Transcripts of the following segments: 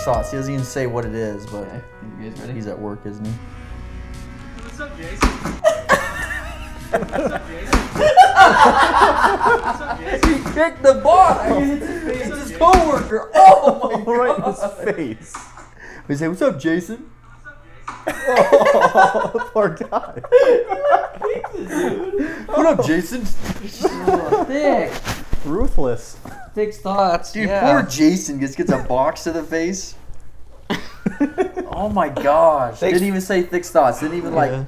thoughts. He doesn't even say what it is, but Okay. You guys ready? he's at work, isn't he? What's up, Jason? What's up, Jason? What's up, Jason? He kicked the bar. It's his coworker. Oh my Right in god! his face. We say, "What's up, Jason?" Oh, poor guy. What up, Jason? Oh, thick. Ruthless. Thick's thoughts. Dude, yeah. poor Jason gets a box to the face. Oh my gosh! Thick's- Didn't even say thick thoughts. Didn't even like.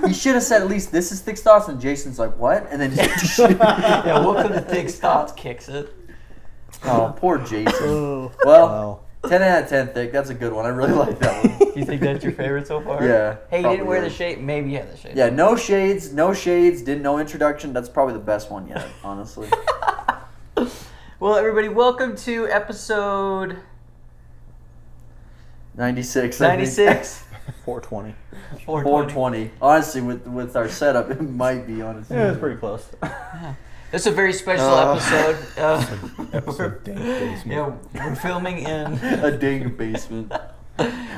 He should have said at least this is thick thoughts, and Jason's like, what? And then just Yeah, welcome to Thick's thoughts. Kicks it. oh, poor Jason. Oh. Well, Wow. 10 out of 10 thick. That's a good one. I really like that one. You think that's your favorite so far? Yeah. Hey, you probably didn't wear the is. shade. Maybe you had the shade. Yeah, no shades, no shades. Didn't no introduction. That's probably the best one yet, honestly. Well, everybody, welcome to episode 96. I think. 96. 420. 420. Honestly, with our setup, it might be honestly. Yeah, it's pretty close. This is a very special episode. Episode dank basement. Yeah, we're filming in. A dang basement.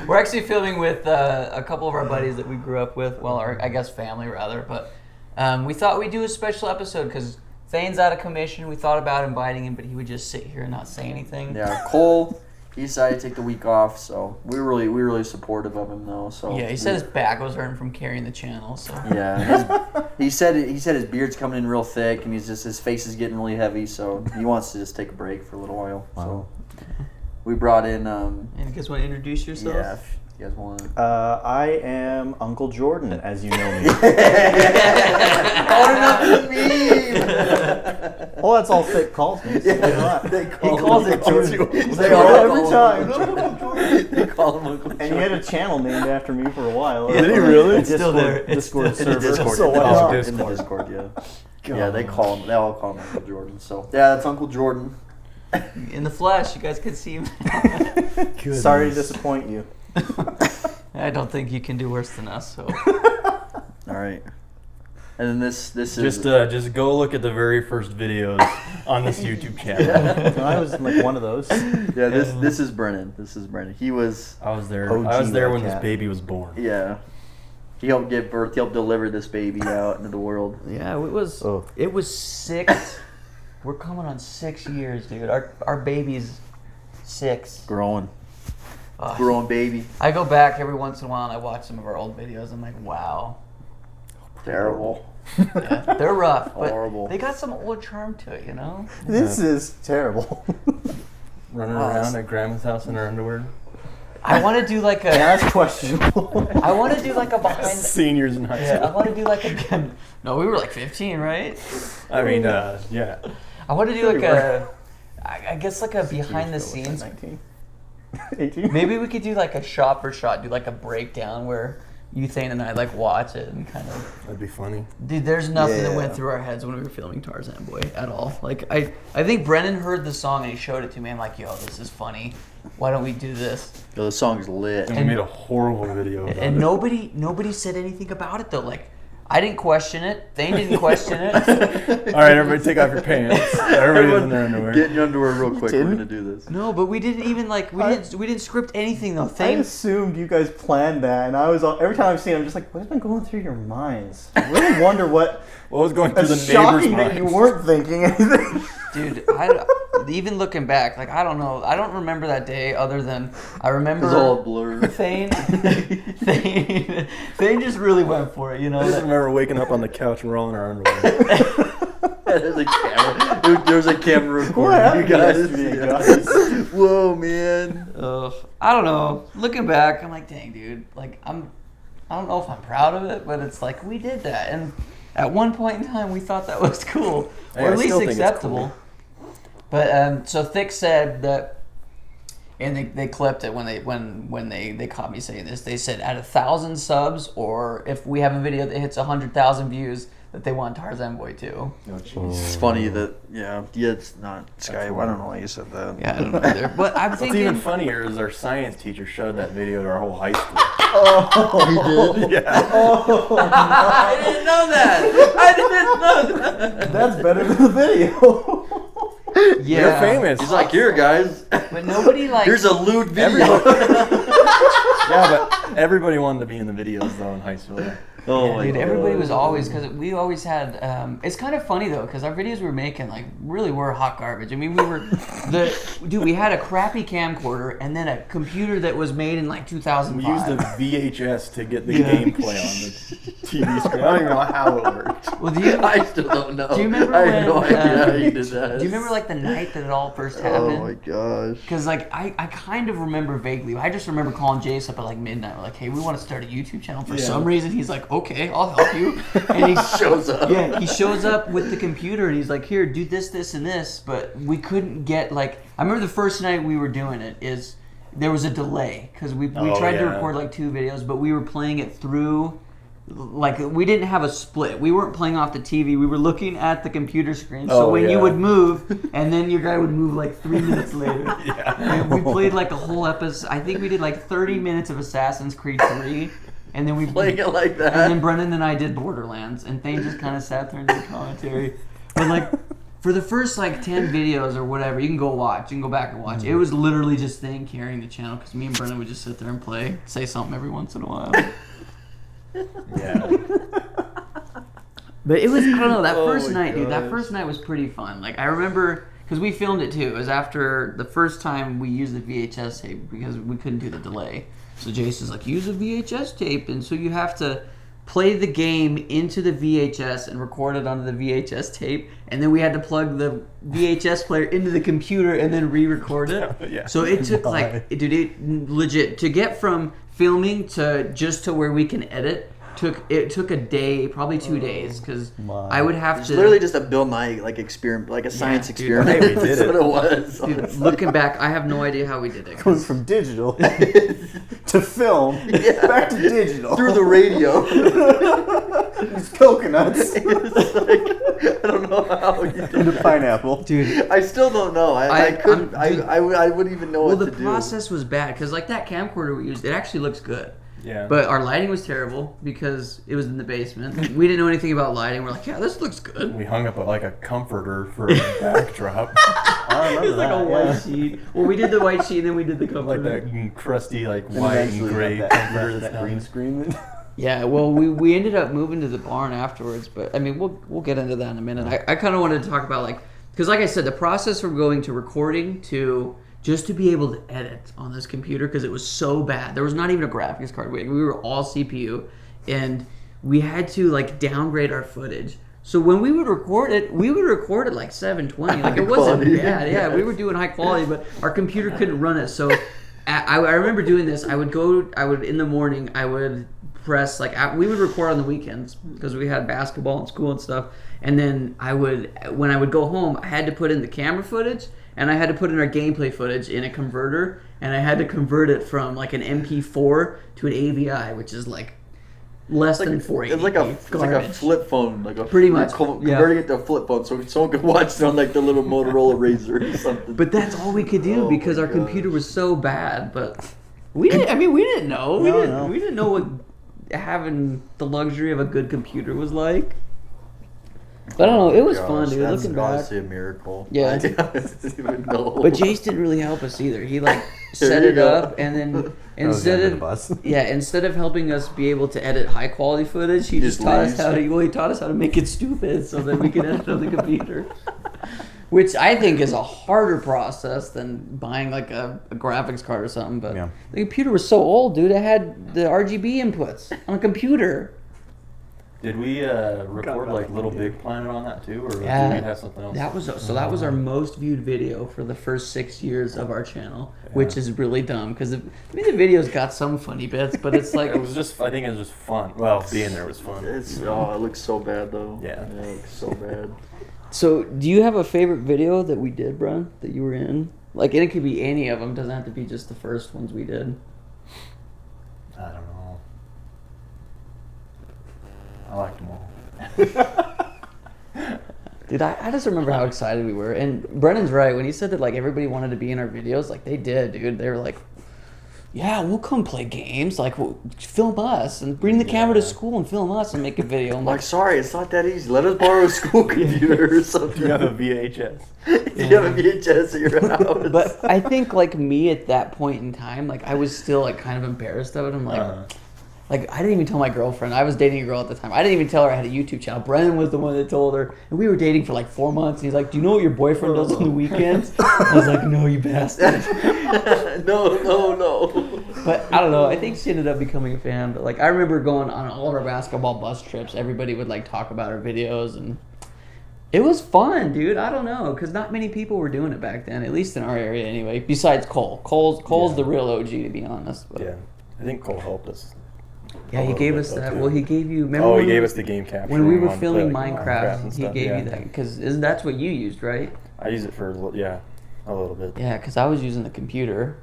We're actually filming with a couple of our buddies that we grew up with. Well, I guess family rather. But we thought we'd do a special episode because Thane's out of commission. We thought about inviting him, but he would just sit here and not say anything. Yeah, Cole. He decided to take the week off, so we're really supportive of him though. So Yeah, he said his back was hurting from carrying the channel. So yeah, he said his beard's coming in real thick, and his face is getting really heavy, so he wants to just take a break for a little while. So we brought in And you guys want to introduce yourselves? yeah, if you guys want. I am Uncle Jordan, as you know me. Calling up me. Well, that's all Thick calls me. So why not? They He call calls him it Jordan. They Yeah, all every call him time. Uncle Jordan. They call him Uncle And he Jordan. had a channel named after me for a while. Did he really? It's still Discord, there. It's Discord still- In the server. Discord, So in the why not? Discord, in the Discord, yeah. Yeah, they all call him Uncle Jordan. So yeah, that's Uncle Jordan. In the flesh, you guys could see him. Sorry to disappoint you. I don't think you can do worse than us. So All right. And then this is Just go look at the very first videos on this YouTube channel. I was like one of those. yeah, this is Brenan. This is Brenan. He was I was there. OG I was there when RadKatz. this baby was born. yeah. He helped give birth. He helped deliver this baby out into the world. yeah, it was. Oh. It was 6. We're coming on 6 years, dude. Our baby's 6. Growing Ugh. baby. I go back every once in a while and I watch some of our old videos. I'm like, wow. Terrible. Yeah, they're rough, but Horrible. they got some old charm to it, you know. This is terrible. Running Oh, around at grandma's house in her underwear. I want to do like a. Yeah, that's questionable. I want to do like a behind. Seniors in high Yeah, I school. want to do like a. No, we were like 15, right? I mean, yeah. I want to do like we a. I guess like a behind the scenes. 19. 18. Maybe we could do like a shot for shot, do like a breakdown where you, Thane, and I like watch it and kind of. That'd be funny. Dude, there's nothing that Yeah. went through our heads when we were filming Tarzan Boy at all. Like I think Brenan heard the song and he showed it to me. I'm like, yo, this is funny. Why don't we do this? Yo, the song's lit. And we made a horrible video about And it. nobody said anything about it though. Like I didn't question it. Thane didn't question it. All right, everybody take off your pants. Everybody's in their underwear. Get in your underwear real quick. We're didn't? gonna do this. No, but we didn't even like we didn't script anything though. I Thane. assumed you guys planned that, and I was every time I've seen it, I'm just like, what's been going through your minds? I really wonder what. What was going through the It's neighbor's shocking minds? that you weren't thinking anything. Dude, even looking back, like I don't know, I don't remember that day other than I remember It's all blurred. Thane just really went for it, you know. I just that- remember waking up on the couch and we're all in our underwear. There's a camera. There's a camera What recording happened you guys. yesterday, Yeah. guys? Whoa, man. I don't know. Looking back, I'm like, dang, dude. Like I don't know if I'm proud of it, but it's like we did that, and at one point in time, we thought that was cool, Hey, or I at least still think it's acceptable. cool. But so Thick said that, and they clipped it when they caught me saying this. They said at 1,000 subs, or if we have a video that hits 100,000 views, that they want Tarzan Boy too. It's funny that it's not Sky. I don't know why you said that. Yeah, I don't know either. But I'm What's thinking. even funnier is our science teacher showed that video to our whole high school. Oh, He did. Yeah. I didn't know that. I didn't know that. that's better than the video. Yeah. You're famous. He's like, here, guys. But nobody like. Here's a lewd video. Yeah, but everybody wanted to be in the videos though in high school. Oh Yeah, my dude, God. everybody was always, because we always had, it's kind of funny though, because our videos we were making like really were hot garbage. I mean, we had a crappy camcorder and then a computer that was made in like 2005. We used a VHS to get the gameplay on the TV screen. I don't even know how it worked. Well, do you? I still don't know. Do you remember I have no when, idea how you did that. Do you remember like the night that it all first happened? Oh my gosh. Because like I kind of remember vaguely. I just remember calling Jace up at like midnight. We're like, hey, we want to start a YouTube channel. For some reason, he's like, okay, I'll help you. And he Shows up. Yeah, he shows up with the computer and he's like, here, do this, this, and this. But we couldn't get like. I remember the first night we were doing it is there was a delay because we tried to record like 2 videos, but we were playing it through. Like we didn't have a split. We weren't playing off the TV. We were looking at the computer screen. So when you would move, and then your guy would move like 3 minutes later. And we played like a whole episode. I think we did like 30 minutes of Assassin's Creed 3, and then we Playing it like that. And then Brenan and I did Borderlands, and Thane just kind of sat there and did commentary. But like for the first like 10 videos or whatever, you can go watch. You can go back and watch. It was literally just Thane carrying the channel because me and Brenan would just sit there and play, say something every once in a while. Yeah. But it was, I don't know, that first my night, dude, that gosh. first night was pretty fun. Like, I remember, because we filmed it too. It was after the first time we used the VHS tape because we couldn't do the delay. So Jason's like, use a VHS tape. And so you have to play the game into the VHS and record it onto the VHS tape. And then we had to plug the VHS player into the computer and then re-record it. Yeah. So it took like, dude, it legit, to get from filming to just to where we can edit, it took a day, probably 2 days, because I would have It's to. literally just a Bill Nye like experiment, like a science dude. experiment. Hey, we did That's it. what it was. Dude, looking back, I have no idea how we did it. Going from digital to film, back to digital. Through the radio. These coconuts It's like, I don't know how you did and a pineapple. Dude, I still don't know. I couldn't. dude, I wouldn't even know well, what the to do. process was bad because like that camcorder we used, it actually looks good. Yeah. But our lighting was terrible because it was in the basement. We didn't know anything about lighting. We're like, yeah, this looks good. We hung up like a comforter for a backdrop. I It remember was like that. a white sheet. Well, we did the white sheet and then we did the cover. Like that crusty, like And white and eventually gray that, comforter. that green screen. Yeah, well, we ended up moving to the barn afterwards, but I mean, we'll get into that in a minute. I kind of wanted to talk about like, because like I said, the process from going to recording to just to be able to edit on this computer because it was so bad. There was not even a graphics card. We were all CPU, and we had to like downgrade our footage. So when we would record it like 720. Like it wasn't quality. bad. Yeah, we were doing high quality, but our computer couldn't run it. So I remember doing this. I would in the morning. I would press we would record on the weekends because we had basketball in school and stuff. And then when I would go home, I had to put in the camera footage and I had to put in our gameplay footage in a converter, and I had to convert it from like an MP4 to an AVI, which is like less than 480. It's like a flip phone, like a Pretty much, converting it to a flip phone, so someone could watch it on like the little Motorola Razor or something. But that's all we could do Oh because my our gosh. computer was so bad. But we didn't know. We didn't know what having the luxury of a good computer was like. But I don't know. It was fun, dude. That's Looking back. honestly a miracle. Yeah. I didn't even know. But Jace didn't really help us either. He like set you it go. up, and then instead of helping us be able to edit high quality footage, he just Just taught us leaves. he taught us how to make it stupid so that we could edit on the computer. Which I think is a harder process than buying like a graphics card or something. But Yeah. the computer was so old, dude. It had the RGB inputs on a computer. Did we record like Little Big Planet on that too, or did we have something else? That was our most viewed video for the first 6 years of our channel, which is really dumb because the videos got some funny bits, but it's like It was just, I think it was just fun. Well, being there was fun. It looks so bad though. Yeah. It looks so bad. So, do you have a favorite video that we did, Bron, that you were in? Like, and it could be any of them. Doesn't have to be just the first ones we did. I don't know. I liked them all. Dude, I just remember how excited we were. And Brennan's right. When he said that, like, everybody wanted to be in our videos, like, they did, dude. They were like, yeah, we'll come play games. Like, film us and bring the camera to school and film us and make a video. I'm like, sorry, it's not that easy. Let us borrow a school computer or something. Do you have a VHS? Do you have a VHS at your house? But I think, like, me at that point in time, like, I was still, like, kind of embarrassed of it. I'm like, like, I didn't even tell my girlfriend. I was dating a girl at the time. I didn't even tell her I had a YouTube channel. Brenan was the one that told her. And we were dating for, like, 4 months. And he's like, do you know what your boyfriend does on the weekends? I was like, no, you bastard. No. But I don't know. I think she ended up becoming a fan. But, like, I remember going on all of our basketball bus trips. Everybody would, like, talk about our videos. And it was fun, dude. I don't know. Because not many people were doing it back then. At least in our area, anyway. Besides Cole. Cole's the real OG, to be honest. But, Yeah. I think Cole helped us. yeah, he gave us that. Well, he gave you... Remember Oh, he when gave us the game capture. when we were on filming play, like, Minecraft, and he stuff, gave yeah. you that. Because that's what you used, right? I use it for, a little bit. Yeah, because I was using the computer.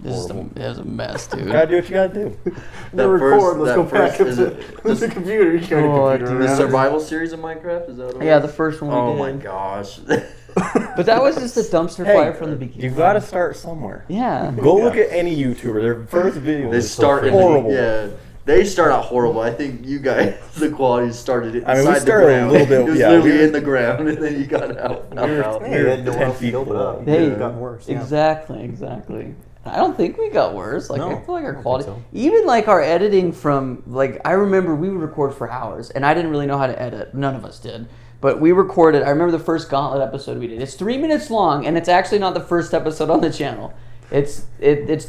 This is a mess, dude. You gotta do what you gotta do. Let's go back to the computer. You carry Oh, a computer dude. The around. survival series of Minecraft? Is that what it Yeah, was? the first one Oh we my did. gosh. But that was just a dumpster fire from the beginning. You gotta start somewhere. Yeah. Go look at any YouTuber. Their first video They is start in horrible. They start out horrible. I think you guys, the quality started inside I mean, we the started a ground. little bit- It was yeah, literally we were- in the ground, and then you got out. Hey, they had nowhere 10 else to feet build it below. up. Hey, It got worse. Yeah. Exactly. I don't think we got worse. Like, No, I feel like I our don't quality, think so. even like our editing from, like, I remember we would record for hours, and I didn't really know how to edit. None of us did. But we recorded, I remember the first Gauntlet episode we did. It's 3 minutes long, and it's actually not the first episode on the channel. It's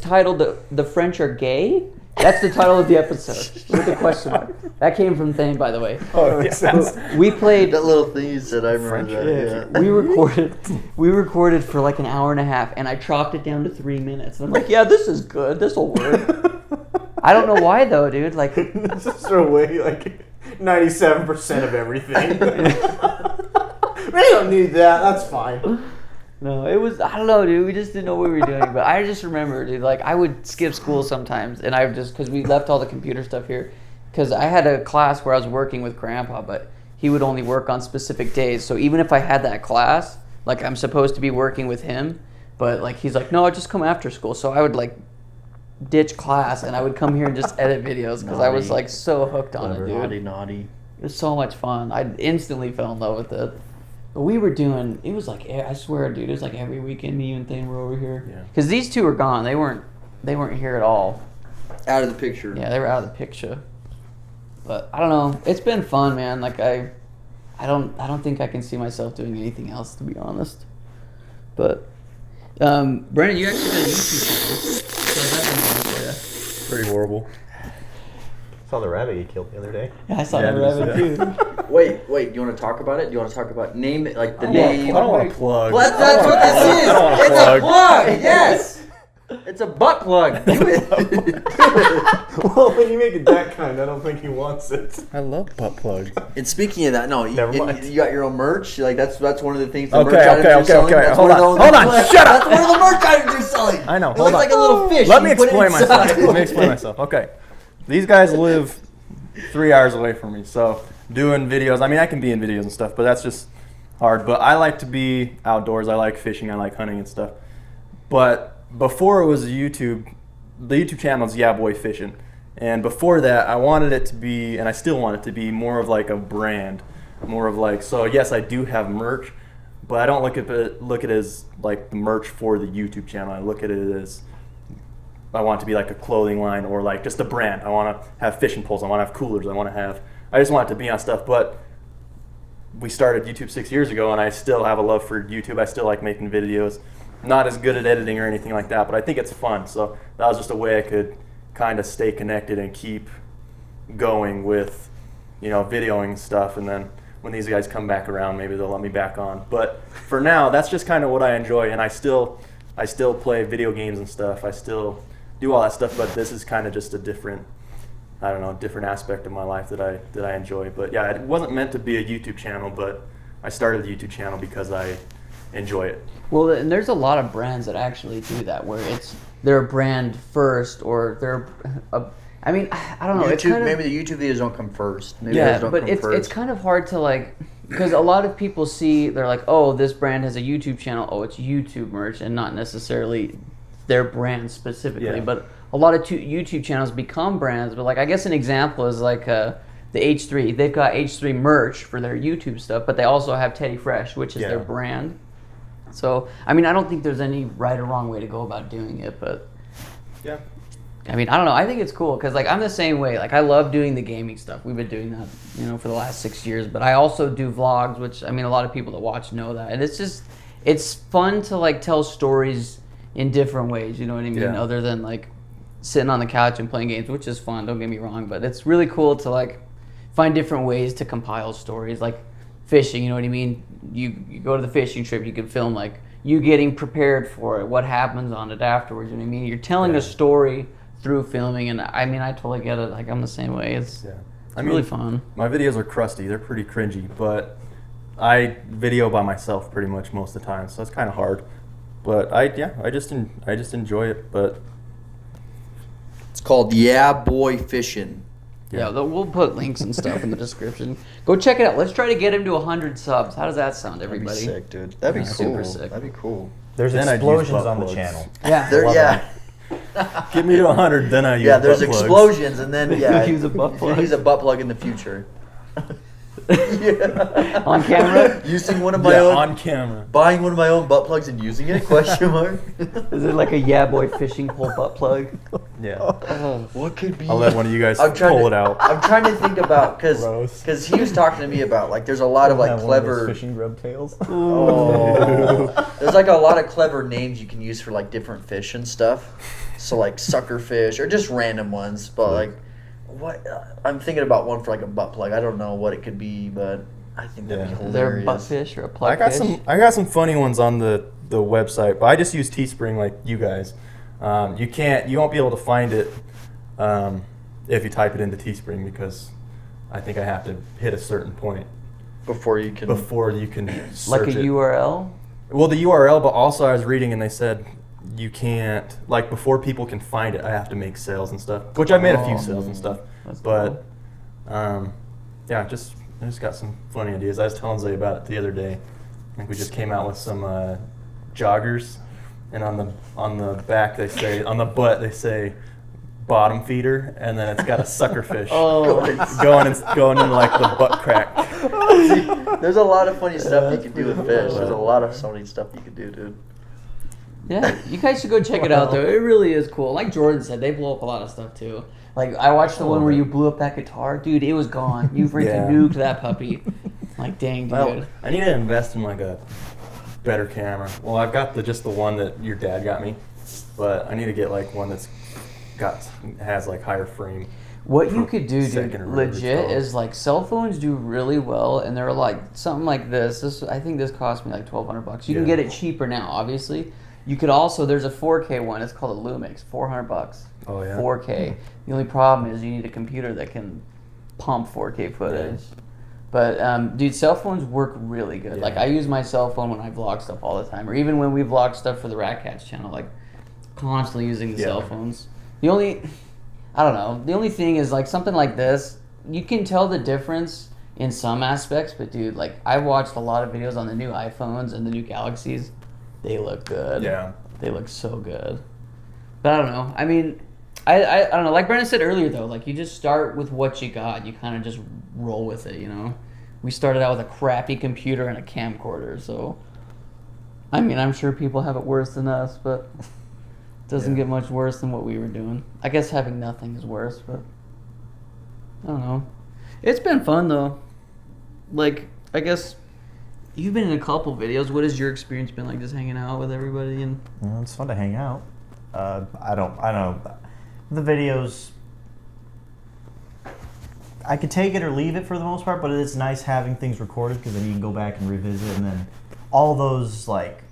titled The French Are Gay. That's the title of the episode, with a question mark. That came from Thane, by the way. Oh, yeah. We played... That little thing you said, I remember that. Yeah. We recorded for like an hour and a half, and I chopped it down to 3 minutes. And I'm like, yeah, this is good. This will work. I don't know why though, dude. Like, Just throw away like 97% of everything. We don't need that. That's fine. no, it was, I don't know, dude. We just didn't know what we were doing. But I just remember, dude, like, I would skip school sometimes, and I would just, because we left all the computer stuff here. Because I had a class where I was working with Grandpa, but he would only work on specific days. So even if I had that class, like, I'm supposed to be working with him, but, like, he's like, no, just come after school. So I would, like, ditch class, and I would come here and just edit videos because I was, like, so hooked on it, dude. Naughty. It was so much fun. I instantly fell in love with it. But we were doing, it was like, I swear, dude, it was like every weekend me and Thane were over here. Yeah. Because these two were gone. They weren't here at all. Out of the picture. Yeah, they were out of the picture. But I don't know. It's been fun, man. Like, I don't think I can see myself doing anything else, to be honest. But Brenan, you actually got a YouTube channel. So that's been fun for you. Pretty horrible. Saw the rabbit you killed the other day. Yeah, I saw Yeah, that rabbit too. Wait. Do you want to talk about it? Do you want to talk about name it like the I name? don't want to plug. Well, that's what this is. I don't wanna It's plug. a plug. Yes. It's a butt plug. Do it. Well, when you make it that kind, I don't think he wants it. I love butt plugs. And speaking of that, no, Never mind. you got your own merch. Like that's one of the things. The Okay, merch items okay, you're okay, selling. okay. That's Hold one on, of hold those- on, shut up. That's one of the merch items you're selling. I know, It hold looks on. like a little fish. Let and me you put it explain myself. inside. Let me explain myself. Okay. These guys live 3 hours away from me, so doing videos, I mean, I can be in videos and stuff, but that's just hard. But I like to be outdoors. I like fishing. I like hunting and stuff. But before it was YouTube, the YouTube channel is Yeah Boy Fishing. And before that, I wanted it to be, and I still want it to be, more of like a brand. More of like, so yes, I do have merch, but I don't look at it as like the merch for the YouTube channel. I look at it as, I want it to be like a clothing line or like just a brand. I want to have fishing poles. I want to have coolers. I just want it to be on stuff. But we started YouTube 6 years ago, and I still have a love for YouTube. I still like making videos. Not as good at editing or anything like that, but I think it's fun. So that was just a way I could kind of stay connected and keep going with, videoing stuff. And then when these guys come back around, maybe they'll let me back on. But for now, that's just kind of what I enjoy. And I still play video games and stuff. I still do all that stuff, but this is kind of just a different aspect of my life that I enjoy. But yeah, it wasn't meant to be a YouTube channel, but I started the YouTube channel because I enjoy it. Well, and there's a lot of brands that actually do that, where they're a brand first, or they're I don't know. It's YouTube, kind of, maybe the YouTube videos don't come first. Maybe yeah, those don't but come it's first. kind of hard to like, because a lot of people they're like, oh, this brand has a YouTube channel. Oh, it's YouTube merch, and not necessarily their brand specifically. Yeah. But a lot of YouTube channels become brands. But like I guess an example is like the H3. They've got H3 merch for their YouTube stuff, but they also have Teddy Fresh, which is their brand. So I mean, I don't think there's any right or wrong way to go about doing it, but Yeah. I mean, I don't know. I think it's cool because, like, I'm the same way. Like, I love doing the gaming stuff. We've been doing that, you know, for the last 6 years. But I also do vlogs, which, I mean, a lot of people that watch know that. And it's just, it's fun to, like, tell stories in different ways, you know what I mean? Yeah. Other than, like, sitting on the couch and playing games, which is fun, don't get me wrong. But it's really cool to, like, find different ways to compile stories. Like, fishing, you know what I mean? You go to the fishing trip, you can film, like, you getting prepared for it, what happens on it afterwards, you know what I mean? You're telling a story through filming, and I mean, I totally get it. Like, I'm the same way. It's really fun. My videos are crusty. They're pretty cringy, but I video by myself pretty much most of the time, so it's kind of hard. But I just enjoy it. But It's called Yeah Boy Fishing. Yeah, we'll put links and stuff in the description. Go check it out. Let's try to get him to 100 subs. How does that sound, everybody? That'd be sick, dude. That'd be cool. Super sick. That'd be cool. There's Then I'd use explosions butt on the plugs. channel. Yeah. get me to 100, then I use Yeah, there's butt plugs. explosions, and then Use a butt plug. Use a butt plug in the future. Yeah. On camera? Using one of my Yeah, own, on camera. buying one of my own butt plugs and using it? Question mark. Is it like a Yeah Boy fishing pole butt plug? Yeah. What could be? I'll let one of you guys I'm trying pull to- it out. I'm trying to think about Gross. because he was talking to me about like there's a lot of like Have one of those clever. fishing grub tails. Oh. There's like a lot of clever names you can use for like different fish and stuff. So like sucker fish or just random ones, but like what I'm thinking about one for like a butt plug. I don't know what it could be, but I think that'd be Yeah. Is there a hilarious. butt fish or a plug I got fish? some funny ones on the website, but I just use Teespring like you guys. You won't be able to find it if you type it into Teespring because I think I have to hit a certain point before you can. search like a it. URL? Well, the URL, but also I was reading and they said you can't, like before people can find it, I have to make sales and stuff, which I made a few sales and stuff. That's But yeah, I just got some funny ideas. I was telling Zay about it the other day. I think we just came out with some joggers, and on the back they say, on the butt they say bottom feeder, and then it's got a sucker fish going into like the butt crack. See, there's a lot of funny stuff you can do with fish. There's a lot of funny stuff you can do, dude. Yeah, you guys should go check it out though. It really is cool. Like Jordan said, they blow up a lot of stuff too. Like I watched the one where you blew up that guitar, dude. It was gone. You freaking nuked that puppy. Like dang, dude. Well, I need to invest in like a better camera. Well, I've got just the one that your dad got me, but I need to get like one has like higher frame. What you could do, dude, second or whatever it's legit, called. is like cell phones do really well, and they're like something like this. I think this cost me like $1,200. You can Yeah. get it cheaper now, obviously. You could also, there's a 4K one. It's called a Lumix, $400. Oh yeah. 4K. The only problem is you need a computer that can pump 4K footage. But dude, cell phones work really good. Yeah. Like I use my cell phone when I vlog stuff all the time, or even when we vlog stuff for the RadKatz channel. Like constantly using the cell phones. The only thing is like something like this. You can tell the difference in some aspects, but dude, like I watched a lot of videos on the new iPhones and the new Galaxies. They look good. Yeah. They look so good. But I don't know. I mean, I don't know. Like Brenan said earlier, though, like you just start with what you got. You kind of just roll with it, you know? We started out with a crappy computer and a camcorder, so... I mean, I'm sure people have it worse than us, but it doesn't get much worse than what we were doing. I guess having nothing is worse, but... I don't know. It's been fun, though. Like, I guess... You've been in a couple videos. What has your experience been like, just hanging out with everybody? And Well, it's fun to hang out. I don't know. The videos, I could take it or leave it for the most part, but it's nice having things recorded because then you can go back and revisit, and then all those like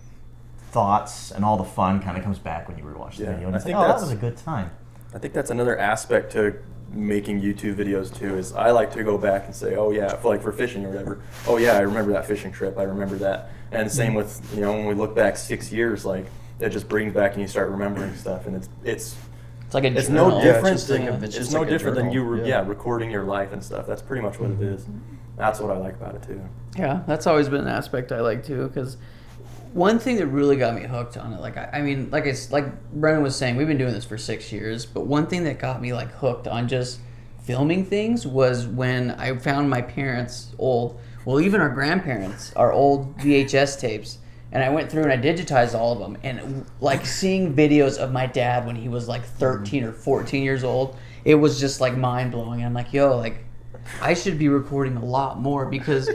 thoughts and all the fun kind of comes back when you rewatch the Yeah, video. And I it's think like, oh, that that's- was a good time. I think that's another aspect to making YouTube videos too, is I like to go back and say, oh yeah, for fishing or whatever, oh yeah, I remember that fishing trip, I remember that. And same with, when we look back 6 years, like it just brings back and you start remembering stuff, and it's like a it's journal. no Yeah, different it's just like than it's it's just no like a different than you journal, recording your life and stuff. That's pretty much what it is. That's what I like about it too. Yeah, that's always been an aspect I like too, because one thing that really got me hooked on it, like I mean, like Brenan was saying, we've been doing this for 6 years, but one thing that got me like hooked on just filming things was when I found my parents' even our grandparents, our old VHS tapes, and I went through and I digitized all of them, and like seeing videos of my dad when he was like 13 or 14 years old, it was just like mind blowing. I'm like, yo, like I should be recording a lot more because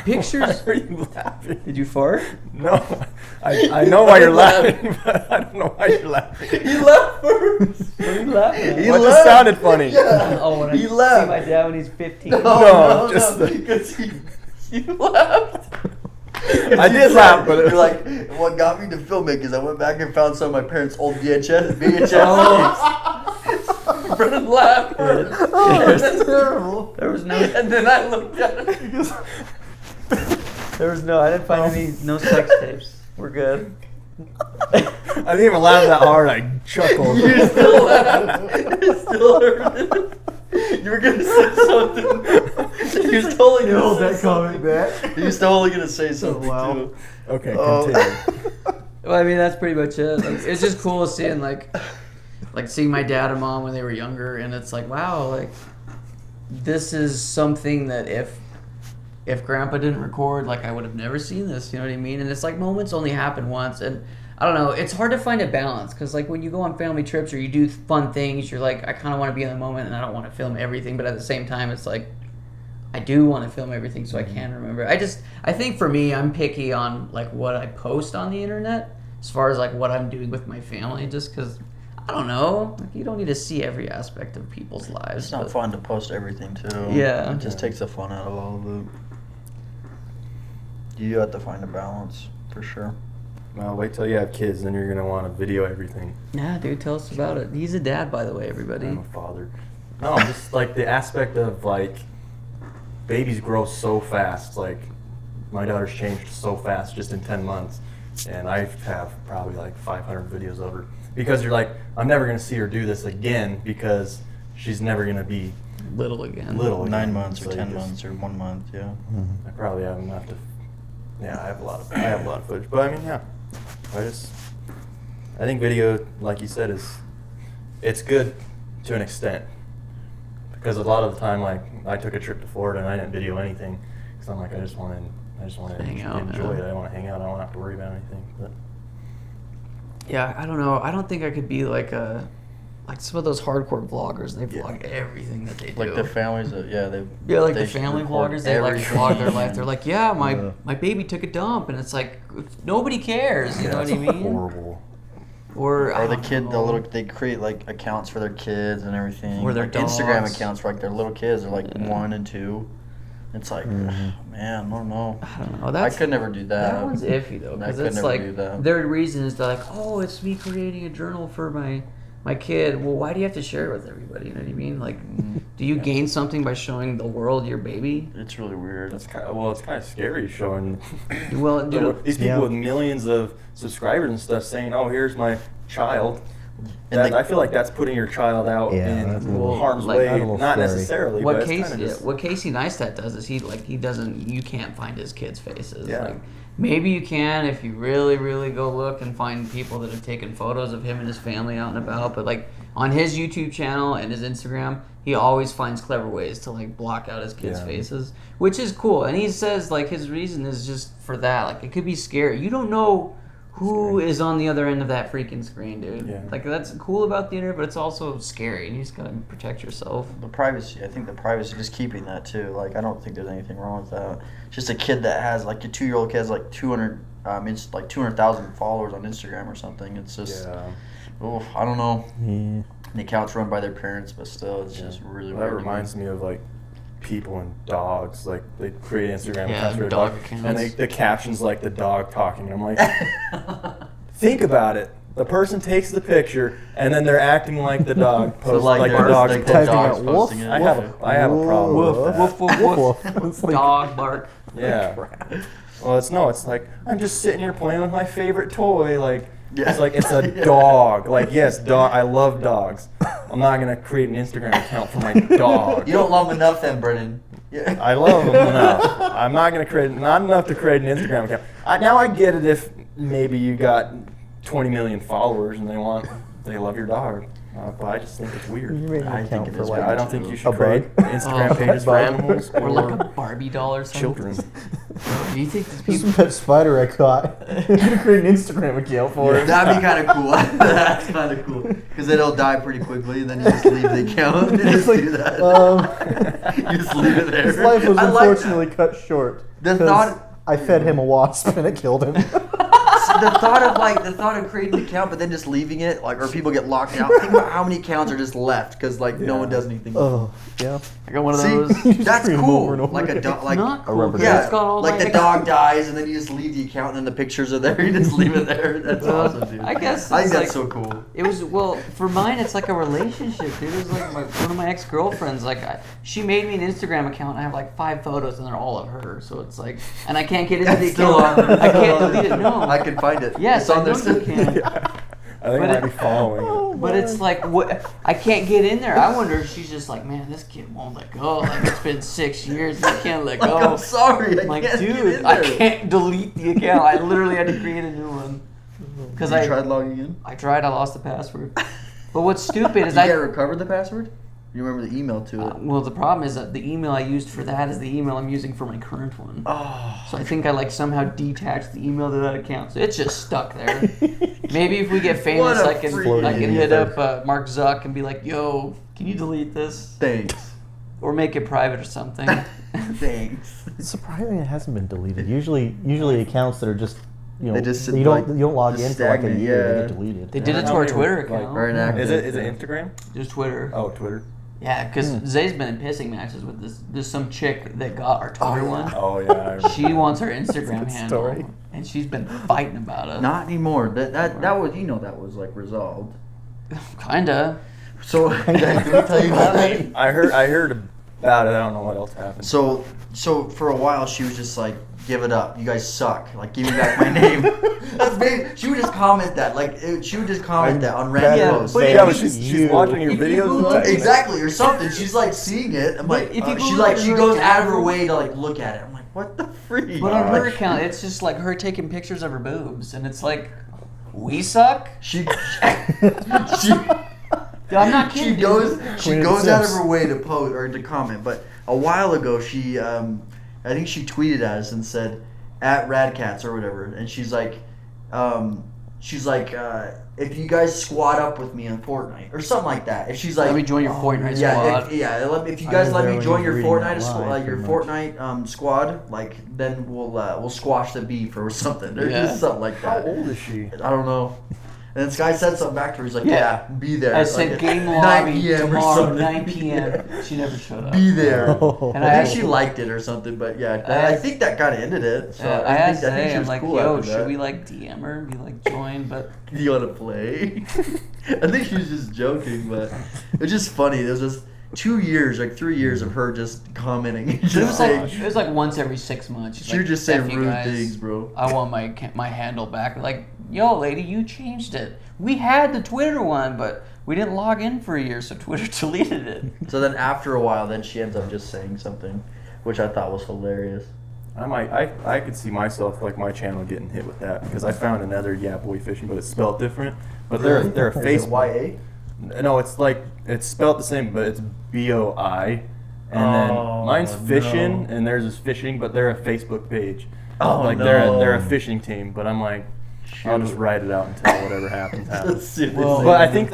pictures. Why are you laughing? Did you fart? No, I know why you're laughing, but I don't know why you're laughing. He left first. What are you laughing at? He What left. just sounded funny? Yeah. Oh, when I He see left. my dad when he's 15. No, just the- because you left. I did laugh, but it you're was like, what got me to film it? Because I went back and found some of my parents' old VHS tapes. Brennan laughed. That's terrible. There was no, and then I looked at it. There was no, I didn't find no sex tapes. We're good. I didn't even laugh that hard. I chuckled. You still laughed. You still heard it. You were gonna say something. You was totally gonna Hold say that something. comment back. You was totally gonna say something wow. too. Okay, Oh. continue. Well, I mean, that's pretty much it. Like, it's just cool seeing like seeing my dad and mom when they were younger, and it's like, wow, like this is something that if Grandpa didn't record, like I would have never seen this. You know what I mean? And it's like moments only happen once, and I don't know. It's hard to find a balance because like when you go on family trips or you do fun things, you're like, I kind of want to be in the moment and I don't want to film everything, but at the same time, it's like I do want to film everything so I can remember. I think for me, I'm picky on like what I post on the internet as far as like what I'm doing with my family, just because I don't know. Like you don't need to see every aspect of people's lives. It's not but- fun to post everything too. Yeah. It just takes the fun out of all of it. You have to find a balance for sure. Well, wait till you have kids, then you're gonna want to video everything. Yeah, dude, tell us about it. He's a dad, by the way, everybody. I'm a father. No, just like the aspect of like babies grow so fast. Like my daughter's changed so fast just in 10 months, and I have probably like 500 videos of her because you're like, I'm never gonna see her do this again because she's never gonna be Little again. little. Again. 9 months or So you 10 just- months or 1 month, yeah. I probably have enough to. Yeah, I have a lot of footage, but I mean, yeah, I think video, like you said, it's good to an extent because a lot of the time, like I took a trip to Florida and I didn't video anything because I'm like, I just want to Hang out, enjoy yeah. it. I want to hang out. I don't have to worry about anything. But Yeah, I don't know. I don't think I could be like some of those hardcore vloggers. They vlog everything that they do. Like the families that, Yeah, like they the family record vloggers, they like everything. vlog their life. They're like, yeah, my baby took a dump, and it's like nobody cares. You know what I mean? horrible. Or I Or the don't kid, know. they create like accounts for their kids and everything. Or their like Instagram dogs. accounts for like their little kids. They're like 1 and 2. It's like, man, I don't know. I don't know. I That's, could never do that. that one's iffy though, I because could it's never like do that. their reason is they're like, oh, it's me creating a journal for my kid. Well, why do you have to share it with everybody? You know what I mean? Like, do you gain something by showing the world your baby? It's really weird. It's kind of scary showing Well, dude, these people Yeah. with millions of subscribers and stuff saying, "Oh, here's my child." And That, they- I feel like that's putting your child out Yeah, in that's a little- harm's like- way. that's a little Not scary. necessarily, what but it's Casey kinda just, what Casey Neistat does is he doesn't, you can't find his kids' faces. Yeah. Like, maybe you can if you really, really go look and find people that have taken photos of him and his family out and about. But like on his YouTube channel and his Instagram, he always finds clever ways to like block out his kids' Yeah. faces, which is cool. And he says like his reason is just for that. Like it could be scary. You don't know who is on the other end of that freaking screen, dude. Yeah. Like that's cool about the internet, but it's also scary, and you just gotta protect yourself. The privacy, I think the privacy, just keeping that too. Like, I don't think there's anything wrong with that. Just a kid that has, like, a 2-year-old kid has, like, 200,000 followers on Instagram or something. It's just, I don't know. Yeah. The account's run by their parents, but still, it's just really That weird. to me. reminds me of like people and dogs. Like they create Instagram Yeah, accounts for their dog dog, accounts. and the captions like the dog talking. And I'm like, think about it. The person takes the picture, and then they're acting like the dog. So, Posts, like, like the they're- dog's like, posting. the dog's Typing out posting woof. it. I have a problem Woof. with that. Woof, woof, woof. It's like- Dog bark. Yeah. Well, it's like I'm just sitting here playing with my favorite toy. Like Yeah. it's like it's a dog. Like yes, dog. I love dogs. I'm not gonna create an Instagram account for my dog. You don't love them enough then, Brennan. I love them enough. I'm not gonna not enough to create an Instagram account. Now I get it if maybe you got 20 million followers and they love your dog. But I just think it's weird. You made an I account think it for is like I don't think you a should bug. create Instagram pages for animals Or like a or Barbie doll or something. children. Do you think these This people? is that spider I caught. You can create an Instagram account for it. That'd be kind of cool. That's kind of cool. Because then it'll die pretty quickly, and then you just leave the account and just do that. You just leave it there. His life was I like unfortunately cut short. The 'cause thought- I fed him a wasp and it killed him. the thought of creating an account, but then just leaving it, like, or people get locked out. Think about how many accounts are just left because like no one does anything. Oh, yeah. I got one of See, those. that's Scream cool. over and over Like a again. dog, like Not cool. rubber 'cause yeah, it's got all like my the dog dies and then you just leave the account and then the pictures are there. You just leave it there. That's awesome, dude. I guess I think it's that's like- so cool. It was for mine. It's like a relationship, dude. It was like one of my ex-girlfriends. Like she made me an Instagram account. And I have like 5 photos, and they're all of her. So it's like, and I can't get into the It's still account. on there. I can't delete it. No, I can find it. Yes, it's on I there know still. you can. I think But I might it- be following it. But it's like, what? I can't get in there. I wonder if she's just like, man, this kid won't let go. Like it's been 6 years, he can't let Like, go. I'm sorry, I I'm like, can't get dude, in I there. can't delete the account. I literally had to create a new one because You I tried logging in. I tried. I lost the password. But what's stupid Did is you I. get recovered the password? You remember the email to it? Well, the problem is that the email I used for that is the email I'm using for my current one. Oh, So I think I like somehow detached the email to that account. So it's just stuck there. Maybe if we get famous, What a I can freaking hit idiot. up Mark Zuck and be like, "Yo, can you delete this thanks. or make it private or something?" Thanks. It's surprising it hasn't been deleted. Usually accounts that are just, you know, They just sit you don't like- log just in for like a stagnant, year, they yeah. get deleted. They did it to How our many Twitter were, like, account. Or inactive. Is it Instagram? Just Twitter. Oh, Twitter. Yeah, because Zay's been in pissing matches with this. There's some chick that got our Twitter one. Oh yeah. I remember. She wants her Instagram good handle, story. and she's been fighting about it. Not anymore. That was that was like resolved. Kinda. So did I tell you about that? I heard about it. I don't know what else happened. So for a while she was just like, give it up. You guys suck. Like, give me back my name. That's baby. She would just comment that. Like, she would just comment that on random Yeah, posts. but yeah, if but you- she's watching your if you videos. Google- and stuff. Exactly, or something. She's like seeing it. I'm like, But if you she's go like, to she her goes out of her account- way to like look at it. I'm like, what the freak? But on her Like, account, it's just like her taking pictures of her boobs, and it's like, we suck. she Dude, I'm not kidding. she goes Queen of out the of Sims. her way to post or to comment. But a while ago, she I think she tweeted at us and said at RadKatz or whatever, and she's like, if you guys squad up with me on Fortnite or something like that. If she's like, Let me join your Fortnite yeah, squad. if you I guys was let there me when join you your were reading Fortnite, that live, your pretty much. Fortnite squad, like then we'll squash the beef or something. Or Yeah. just something like How that. old is she? I don't know. And this guy said something back to her. He's like, Yeah. yeah, be there. I like said at game 9 lobby p.m. or tomorrow, something. 9 p.m. She never showed up. Be there. Oh. And I I think she liked it or something, but yeah, I- I think that kind of ended it. So I asked I think Zay, she I'm was like, cool yo, after should that. we like DM her and be like, join? But Do you want to play? I think she was just joking, but it was just funny. There was just 2 years, like 3 years of her just commenting. And it was just like saying, once every 6 months. She's she like, would just say "F you rude guys. things, bro. I want my handle back. Like, yo, lady, you changed it. We had the Twitter one, but we didn't log in for a year, so Twitter deleted it. So then after a while, then she ends up just saying something, which I thought was hilarious. I could see myself, like, my channel getting hit with that because I found another Boy Fishing, but it's spelled different. But they're a Is it Facebook. YA? No, it's like it's spelled the same, but it's BOI. And then Oh, mine's fishing, no. and theirs is fishing, but they're a Facebook page. Oh, like no. they're a fishing team, but I'm like, I'll just write it out until whatever happens Let's happens. see if they Well, say But I anything.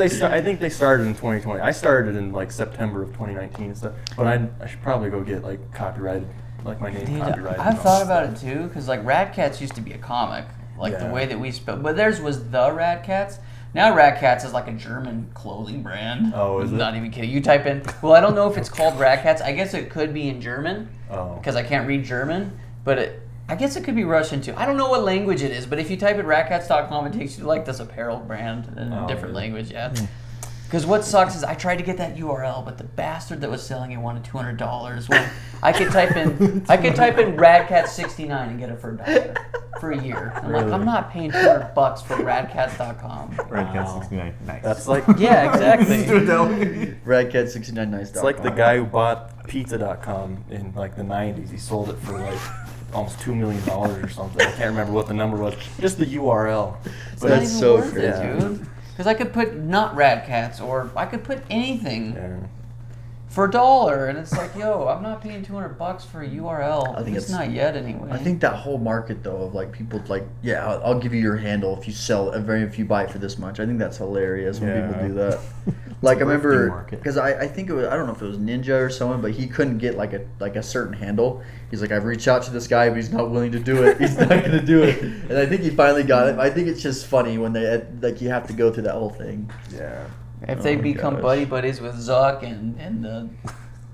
think they started in 2020. I started in like September of 2019 and stuff. But I should probably go get like copyrighted, like my name Dude, copyrighted. I've thought about it too, because like RadKatz used to be a comic, like the Yeah. way that we spell, but theirs was the RadKatz. Now RadKatz is like a German clothing brand. Oh, is it? Not even kidding. You type in, well, I don't know if it's called RadKatz. I guess it could be in German, Oh. because I can't read German, but I guess it could be Russian too. I don't know what language it is, but if you type in radkatz.com, it takes you to like this apparel brand in a Oh, different really? language, yeah. Because what sucks is I tried to get that URL, but the bastard that was selling it wanted $200. When I could type in radkatz69 and get it for $1 for a year. I'm like, Really? I'm not paying $200 for radkatz.com. RadKatz 69. Nice. That's like Yeah, exactly. RadKat69nice. it's like the guy who bought pizza.com in like the 90s. He sold it for like almost $2 million or something. I can't remember what the number was. Just the URL. It's But not That's even so worth it, crazy. dude. Because I could put not RadKatz, or I could put anything yeah. for $1, and it's like, yo, I'm not paying $200 for a URL. I think it's it's- not yet anyway. I think that whole market though of like people like, yeah, I'll give you your handle if you sell if you buy it for this much. I think that's hilarious when Yeah. people do that. Like I remember market. because I think it was, I don't know if it was Ninja or someone, but he couldn't get like a certain handle. He's like, I've reached out to this guy, but he's not willing to do it. He's not going to do it. And I think he finally got it. I think it's just funny when they like you have to go through that whole thing. Yeah. if they Oh, become gosh. buddies with Zuck and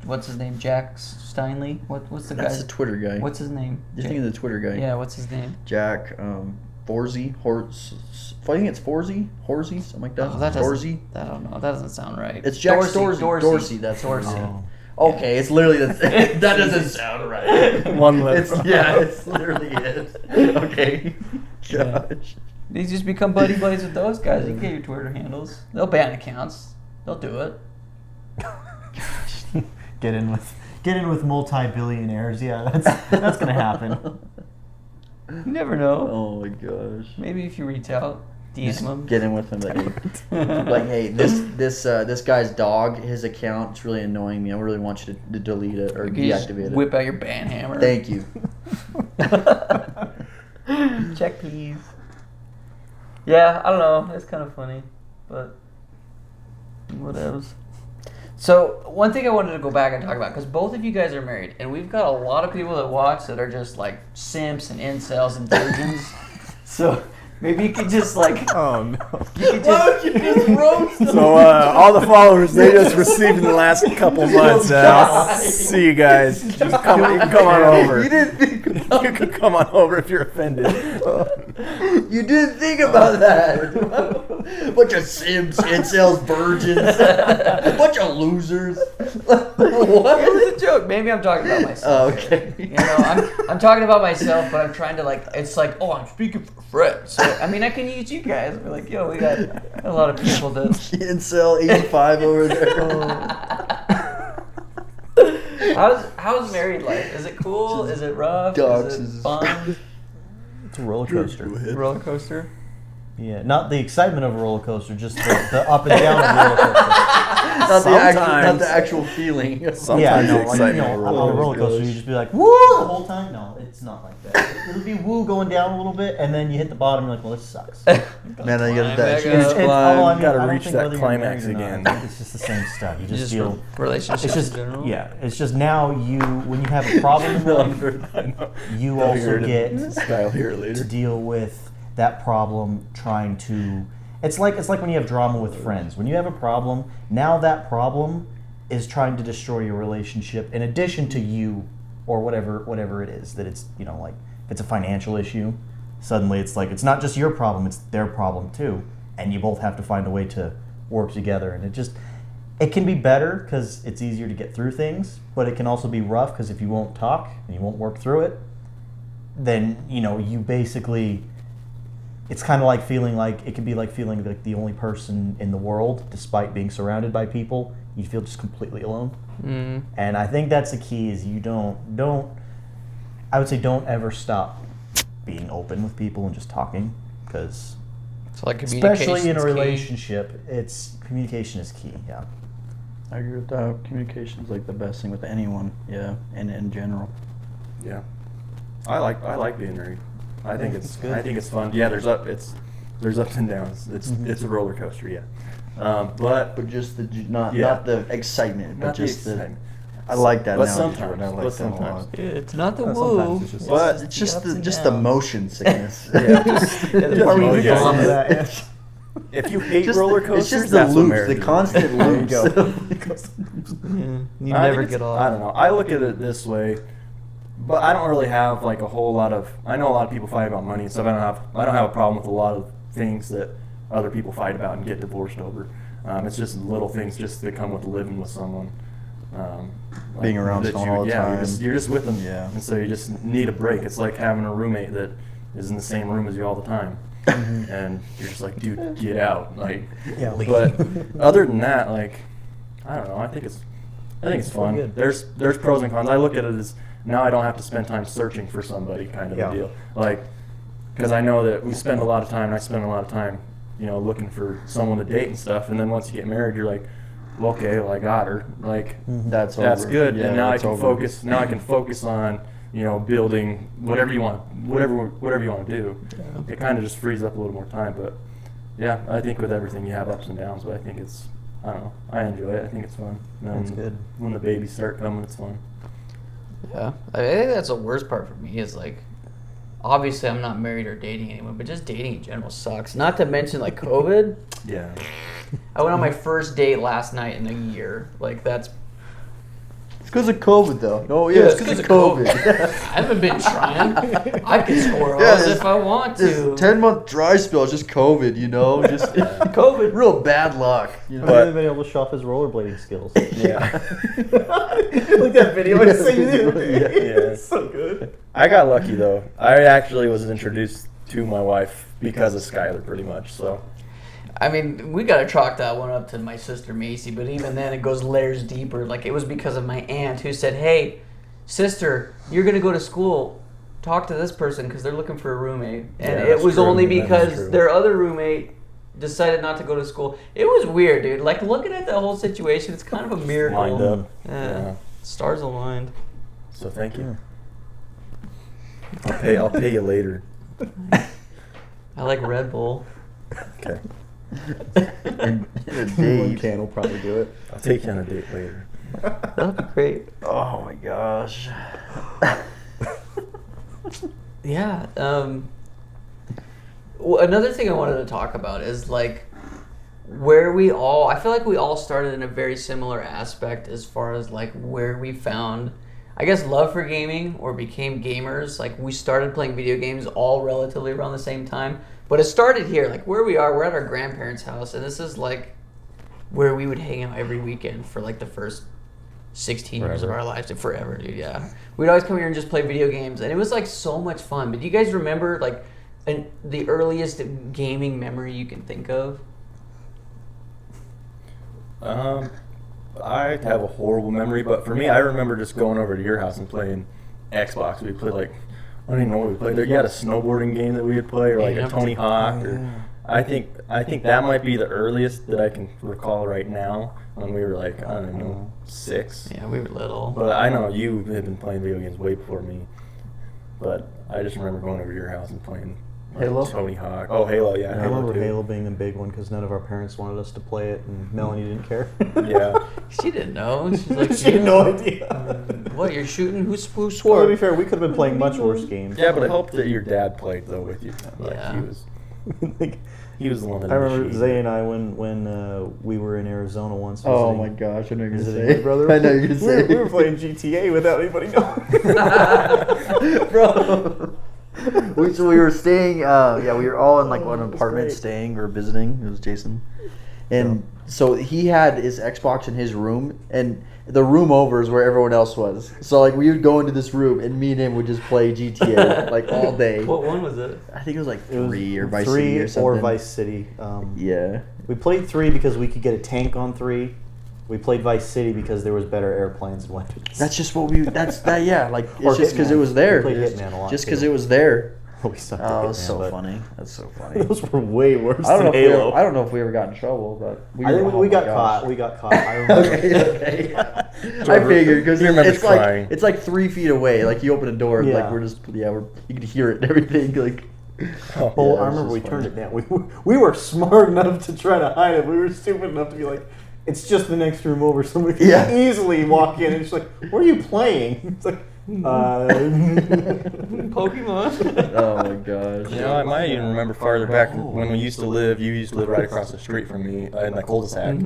what's his name, Jack Steinley? What's the That's guy's? the Twitter guy. What's his name? You're thinking of the Twitter guy? Yeah, what's his name? Jack Forsey, I think it's Horsey, something like that. Oh, that Dorsey. I don't know. That doesn't sound right. It's Jack Dorsey. Dorsey. That's Dorsey. Oh. Okay, it's literally the that doesn't sound right. One letter. It's literally it. Okay. Yeah. Gosh. You just become buddies with those guys. You can get your Twitter handles. They'll ban accounts. They'll do it. Get in with multi-billionaires. Yeah, that's gonna happen. You never know. Oh my gosh. Maybe if you reach out, DM Just them. get in with him. Like, hey, this guy's dog, his account, it's really annoying me. I really want you to delete it or You can just deactivate it. whip out your ban hammer. Thank you. Check please. Yeah, I don't know. It's kind of funny, but whatevs. So one thing I wanted to go back and talk about, because both of you guys are married, and we've got a lot of people that watch that are just like simps and incels and virgins. So maybe you could just like, Oh no. you could just, you just roast them? So all the followers they just received in the last couple months. I'll see you guys. Just come on over. You didn't think about You can come on over if you're offended. You didn't think about that. Bunch of simps, incels, virgins, bunch of losers. it What? was a joke. Maybe I'm talking about myself. Oh, okay. You know, I'm talking about myself, but I'm trying to like, it's like, oh, I'm speaking for friends. So, I mean, I can use you guys. We're like, yo, we got a lot of people that. Incel 85 over there. How's married life? Is it cool? Is it rough? Dogs Is is- it fun? It's a roller coaster. Roller coaster? Yeah, not the excitement of a roller coaster, just the up and down of a roller coaster. Not the actual feeling. Yeah, Sometimes no, the like, excitement on of a roller coaster, you just be like, woo, the whole time. No, it's not like that. It'll be woo going down a little bit, and then you hit the bottom, you're like, well, this sucks. Man, then you got that Back huge up. climb. although, I mean, gotta I don't reach think that whether you're climax married or not, again. I think it's just the same stuff. You just feel. relationships It's just in general. yeah. It's just now when you have a problem in life, I know. you You'll also hear it in get the style here to later. deal with that problem trying to it's like when you have drama with friends. When you have a problem, now that problem is trying to destroy your relationship in addition to you or whatever it is that it's, like if it's a financial issue, suddenly it's like it's not just your problem, it's their problem too, and you both have to find a way to work together. And it can be better because it's easier to get through things, but it can also be rough because if you won't talk and you won't work through it, then you basically, it's kind of like feeling like, it can be like feeling like the only person in the world, despite being surrounded by people, you feel just completely alone. Mm. And I think that's the key, is you I would say don't ever stop being open with people and just talking, because So like especially in a communication's key. relationship, communication is key. Yeah. I agree with that. Communication is like the best thing with anyone. Yeah, and in general. Yeah. I like being married. I think it's good. I think it's fun. Yeah, there's ups and downs. It's a roller coaster. Yeah. But just not Yeah. the excitement, but not the just the. excitement. I like that. But analogy, sometimes, I like but that a sometimes. lot. It's not the Sometimes woo. it's just- But it's the just ups and the downs. motion sickness. Yeah. the part where you Yeah. bomb it. that. If you hate Just roller the- coasters, it's just the that's what loops, marriage the is. constant There you loops. go. You I never think get off. I don't know. I look at it this way, but I don't really have like a whole lot of. I know a lot of people fight about money and stuff. I don't have a problem with a lot of things that other people fight about and get divorced over. It's just little things just that come with living with someone. Like Being around that someone all the time. You're just with them. Yeah. And so you just need a break. It's like having a roommate that is in the same room as you all the time. And you're just like, dude, get out. Like, Yeah, leave. but other than that, like, I don't know. I think it's fun. good. There's pros and cons. I look at it now I don't have to spend time searching for somebody kind of Yeah. a deal. Like, because I know that we spend a lot of time, and I spend a lot of time, looking for someone to date and stuff. And then once you get married, you're like, well, okay, well, I got her. Like, That's that's over. good. Yeah, And now I that's can over. focus. Now I can focus on, building whatever you want to do. It kind of just frees up a little more time. But yeah, I think with everything you have ups and downs. But I think I don't know. I enjoy it. I think it's fun. And then That's good. When the babies start coming, it's fun. Yeah, I think that's the worst part for me is like, obviously I'm not married or dating anyone, but just dating in general sucks. Not to mention like COVID. Yeah. I went on my first date last night in a year. Like that's It's because of COVID, though. No, Yeah, yeah, it's it's because of 'cause of COVID. I haven't been trying. I can score Yeah, O's this- if I want This to. 10-month dry spell is just COVID, Just COVID, real bad luck. He But- hasn't been able to show off his rollerblading skills. Yeah. Like that video I sent you the other day. Yeah. It's so good. I got lucky though. I actually was introduced to my wife because of Skylar, pretty much. So I mean, we gotta chalk that one up to my sister Macy, but even then it goes layers deeper. Like it was because of my aunt who said, "Hey, sister, you're gonna go to school. Talk to this person because they're looking for a roommate." And Yeah, it that's was true. only That is because true. their other roommate decided not to go to school. It was weird, dude. Like looking at that whole situation, it's kind of a miracle. lined up. Yeah. Stars aligned. So thank you. I'll pay you later. I like Red Bull. Okay. In a One date. can will probably do it. I'll take you on a date later. That'd be great. Oh my gosh. Yeah. Another thing I wanted to talk about is like where I feel like we all started in a very similar aspect as far as like where we found, I guess, love for gaming or became gamers. Like we started playing video games all relatively around the same time, but it started here. Like where we are, we're at our grandparents' house, and this is like where we would hang out every weekend for like the first 16 years of our lives. Forever, dude. Yeah, we'd always come here and just play video games, and it was like so much fun. But do you guys remember like the earliest gaming memory you can think of? I have a horrible memory, but for me, I remember just going over to your house and playing Xbox. We played like, I don't even know what we played. You had a snowboarding game that we would play, or like Yeah. a Tony Hawk. Or I think that might be the earliest that I can recall right now. When we were like, I don't know, 6. Yeah, we were little. But I know you had been playing video games way before me. But I just remember going over to your house and playing like, Halo? Tony Hawk. Oh, Halo, yeah. I remember too. Halo being a big one because none of our parents wanted us to play it, and Melanie didn't care. Yeah. She didn't know. She's like, she had no idea. What, you're shooting? Who Well, swore? to be fair, we could have been playing much worse games. Yeah, but I hope that your dad played though with you. Like Yeah. Like, he was the one that I remember initiated. Zay and I when we were in Arizona once. Oh visiting- my gosh, I know you're gonna visiting say. my brother. I know you're gonna say. We were playing GTA without anybody knowing. Bro. So we were staying. We were all in like one it was apartment great. staying or visiting. It was Jason, and so he had his Xbox in his room, and the room over is where everyone else was. So like we would go into this room, and me and him would just play GTA like all day. What one was it? I think it was like It was 3 or Vice 3 City or something. Vice City. Yeah. We played 3 because we could get a tank on 3. We played Vice City because there was better airplanes and weapons. That's just what we. That's that. Yeah. Like Or it's just because Hitman. it was there. We played Hitman a lot, Just too. because it was there. We sucked at Oh, that's Hitman, so but funny. That's so funny. Those were way worse I don't know. than If we Halo. I don't know if we ever got in trouble, but I think oh we my got gosh. caught. We got caught. I remember. Okay. I figured because You remember it's like crying. it's like 3 feet away. Like you open a door, and Yeah. like you can hear it and everything. Like Oh, Well, Yeah, I it's remember we just turned funny. it down. We were smart enough to try to hide it. We were stupid enough to be like, it's just the next room over. Somebody can Yeah. easily walk in and it's like, what are you playing? It's like, Pokemon. oh my gosh. You know, I might even remember farther back when we used to live. You used to live right across the street from me in the cul-de-sac,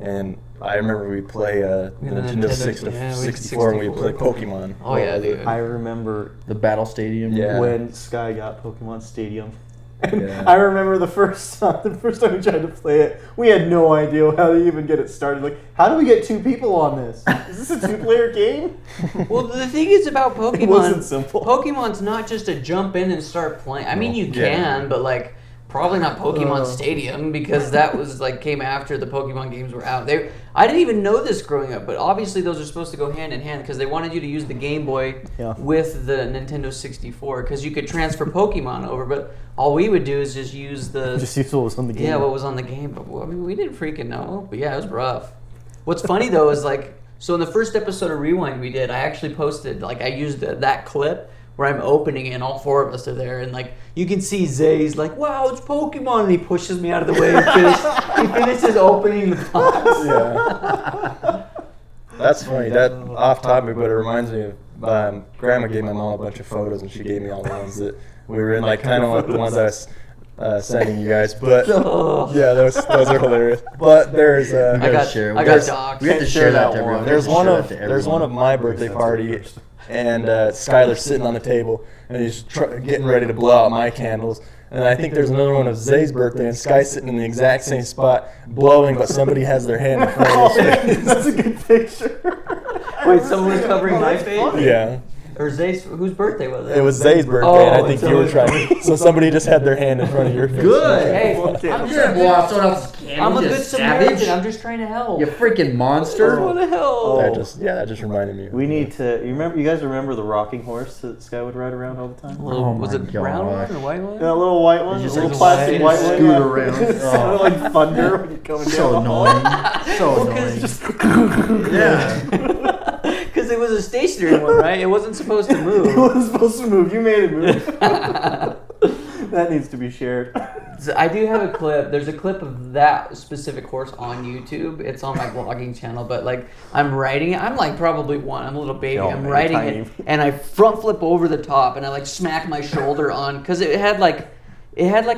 and I remember we'd play The Nintendo Nintendo, 64, yeah, we had 64 and we'd play 64. Pokemon. Oh yeah, dude. I remember The Battle Stadium. Yeah. when Sky got Pokemon Stadium. And Yeah. I remember the first time we tried to play it, we had no idea how to even get it started. Like, how do we get 2 people on this? Is this a 2-player game? Well, the thing is about Pokemon. It wasn't simple. Pokemon's not just to jump in and start playing. I mean, you Yeah. can, but like Probably not Pokemon Stadium, because that was like came after the Pokemon games were out. I didn't even know this growing up, but obviously those are supposed to go hand in hand because they wanted you to use the Game Boy with the Nintendo 64 because you could transfer Pokemon over. But all we would do is just use Just use what was on the game. Yeah, what was on the game. But I mean, we didn't freaking know. But yeah, it was rough. What's funny though is like, so in the first episode of Rewind we did, I actually posted, like I used that clip where I'm opening it and all four of us are there, and like you can see Zay's like, wow, it's Pokemon, and he pushes me out of the way and he finishes opening the box. Yeah. That's funny. That off topic, but it reminds me of Grandma gave my mom a bunch of photos, and she gave me all the ones that we were in, like kind of like the ones I was sending you guys. But yeah, those are hilarious. But there's I got dogs. We have to share that to everyone. There's one of my birthday party. And Skylar's sitting on the table, and he's getting ready to blow out my candles. And I think there's another one of Zay's birthday, and Sky's sitting in the exact same spot, blowing, but somebody has their hand in front of his face. That's a good picture. Wait, someone was covering my face? Yeah. Or Zay's, whose birthday was it? It was Zay's birthday, and I think you were trying. So somebody just had their hand in front of your face. Good. Hey, I'm You're blow out someone else's candle. I'm a you good savage. Samaritan. I'm just trying to help. You freaking monster. What the hell? That just reminded me. We need to. You guys remember the rocking horse that Sky would ride around all the time? Was it my brown gosh. one or white one? Yeah, a little white one, a just little like plastic white one. scoot around. It sounded like thunder when you're coming So down. annoying. So annoying. Yeah. Because it was a stationary one, right? It wasn't supposed to It move. wasn't supposed to move. You made it move. That needs to be shared. So I do have a clip. There's a clip of that specific horse on YouTube. It's on my vlogging channel, but like I'm riding it. I'm like probably one. I'm a little baby. Oh, I'm man, riding tiny. it, and I front flip over the top, and I like smack my shoulder on because it had like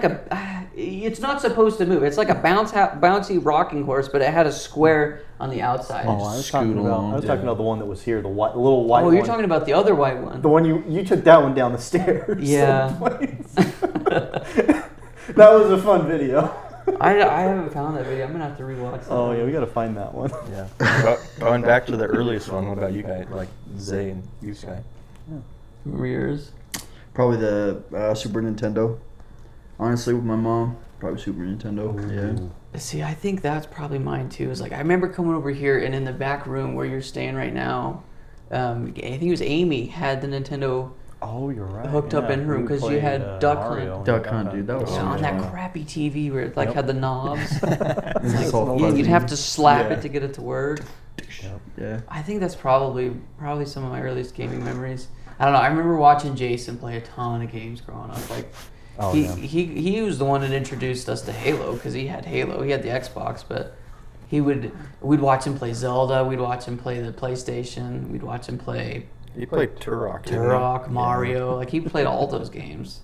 a. It's not supposed to move. It's like a bouncy rocking horse, but it had a square on the outside. Oh, I was talking along. about the one that was here, the little white Oh, one. you're talking about the other white one. The one you took that one down the stairs. Yeah. That was a fun video. I haven't found that video. I'm gonna have to rewatch that. Oh yeah, we gotta find that one. Yeah. Going back to the earliest one, what about you guys? Like Zay and you, Sky? Remember yours? Probably the Super Nintendo. Honestly, with my mom, probably Super Nintendo. Yeah. See, I think that's probably mine too. Is like I remember coming over here and in the back room where you're staying right now, I think it was Amy had the Nintendo Oh, you're right. hooked up in her room because you had Duck Hunt. Duck Hunt, dude. That was so on much that fun. crappy TV where it like had the knobs. It's all You'd fuzzy. have to slap Yeah. it to get it to work. Yeah. I think that's probably some of my earliest gaming memories. I don't know. I remember watching Jason play a ton of games growing up. Like Oh, he, yeah. he was the one that introduced us to Halo because he had Halo. He had the Xbox, but we'd watch him play Zelda. We'd watch him play the PlayStation. We'd watch him play He played Turok. didn't he? Turok, Mario. Like he played all those games.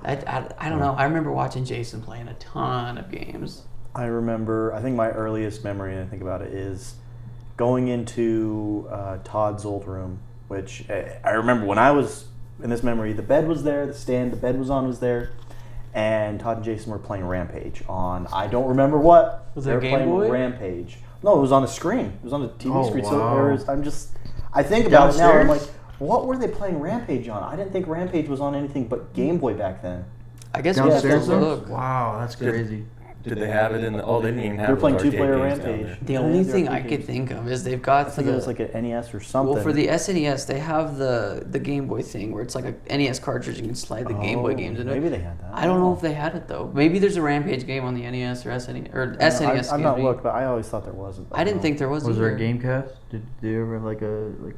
I don't know. I remember watching Jason playing a ton of games. I remember, I think my earliest memory, and I think about it, is going into Todd's old room, which I remember when I was in this memory, the bed was there, the bed was on was there, and Todd and Jason were playing Rampage on, I don't remember what. Was they that were Game playing Boy? Rampage. No, it was on a screen. It was on a TV Oh, screen. wow. So I think about it now, I'm like, Downstairs? what were they playing Rampage on? I didn't think Rampage was on anything but Game Boy back then. I guess we have to Downstairs, though? look. Wow, that's crazy. Did they have it in the? Oh, they didn't even have. They were playing those arcade two-player games down Rampage. there. The Yeah, only the thing I arcade could games. think of is they've got I think it was like an NES or something. well, for the SNES, they have the Game Boy thing where it's like a NES cartridge. You can slide the Game Boy games into it. Maybe they had that. I don't know if they had it though. Maybe there's a Rampage game on the NES or SNES or SNES. I've not excuse me. looked, but I always thought there wasn't. I didn't think there was. Was there a either. Gamecast? Did you ever have like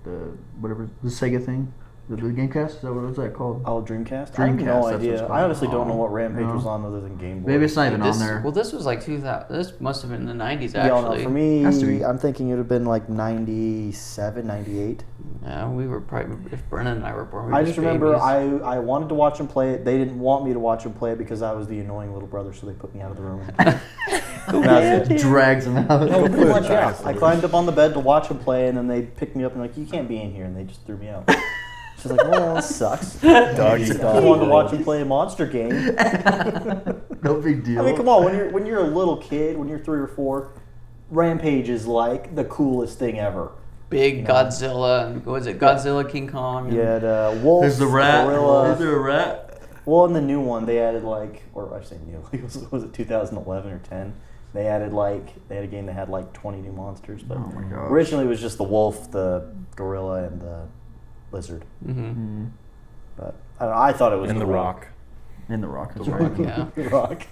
the whatever the Sega thing? The Gamecast? Is that what was that called? Oh, Dreamcast? I have Dreamcast, no that's what idea. it's called. I honestly don't know what Rampage No. was on other than Game Boy. Maybe it's not even This- on there. Well, this was like 2000. This must have been in the 90s Yeah, no, actually. for me, Has to be. I'm thinking it would have been like 97, 98. Yeah, we were probably if Brenan and I were born. We I were just remember babies. I wanted to watch them play it. They didn't want me to watch them play it because I was the annoying little brother, so they put me out of the room. And that was it. Drags them out. No, pretty much, yeah. I climbed up on the bed to watch them play, and then they picked me up and like, you can't be in here, and they just threw me out. She's like, well, this sucks. Doggy I dog. wanted to watch him play a monster game. No big deal. I mean, come on, when you're a little kid, when you're 3 or 4, Rampage is like the coolest thing ever. Big Godzilla. And what was it? Godzilla, King Kong. and- You had Wolf, There's the rat. Gorilla. Is there a rat? Well, in the new one, they added or I say new, was it 2011 or 10? They added they had a game that had 20 new monsters. But Oh my gosh. originally it was just the wolf, the gorilla, and the lizard. Mm-hmm. But I don't know, I thought it was In the cool. Rock. In the Rock. That's The right. Rock. Yeah. The Rock.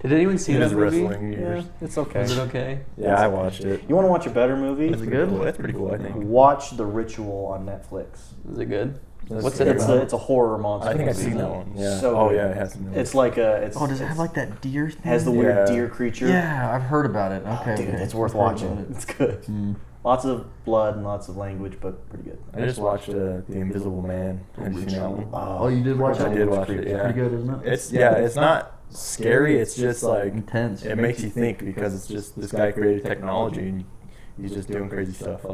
Did anyone see In that his movie? wrestling Yeah, years. it's okay. Was it okay? Yeah, I watched it. You want to watch a better movie? It's it good? Cool. It's pretty cool, I think. Watch The Ritual on Netflix. Was it good? That's What's good. it about? It's a horror monster. I think I've movie. seen that one. Yeah. So oh good. yeah, it has some. It's like a. Oh, does it have that deer thing? has the weird Yeah. deer creature? Yeah, I've heard about it. Okay, Dude, okay. it's worth I've heard watching. about it. It's good. Lots of blood and lots of language, but pretty good. I just watched The Invisible Man. Have you seen that one? Oh, you did watch I that? did watch it. Yeah. Pretty good, isn't it? It's not scary. It's just Intense. It makes you think because it's just this guy created technology and he's just doing crazy stuff.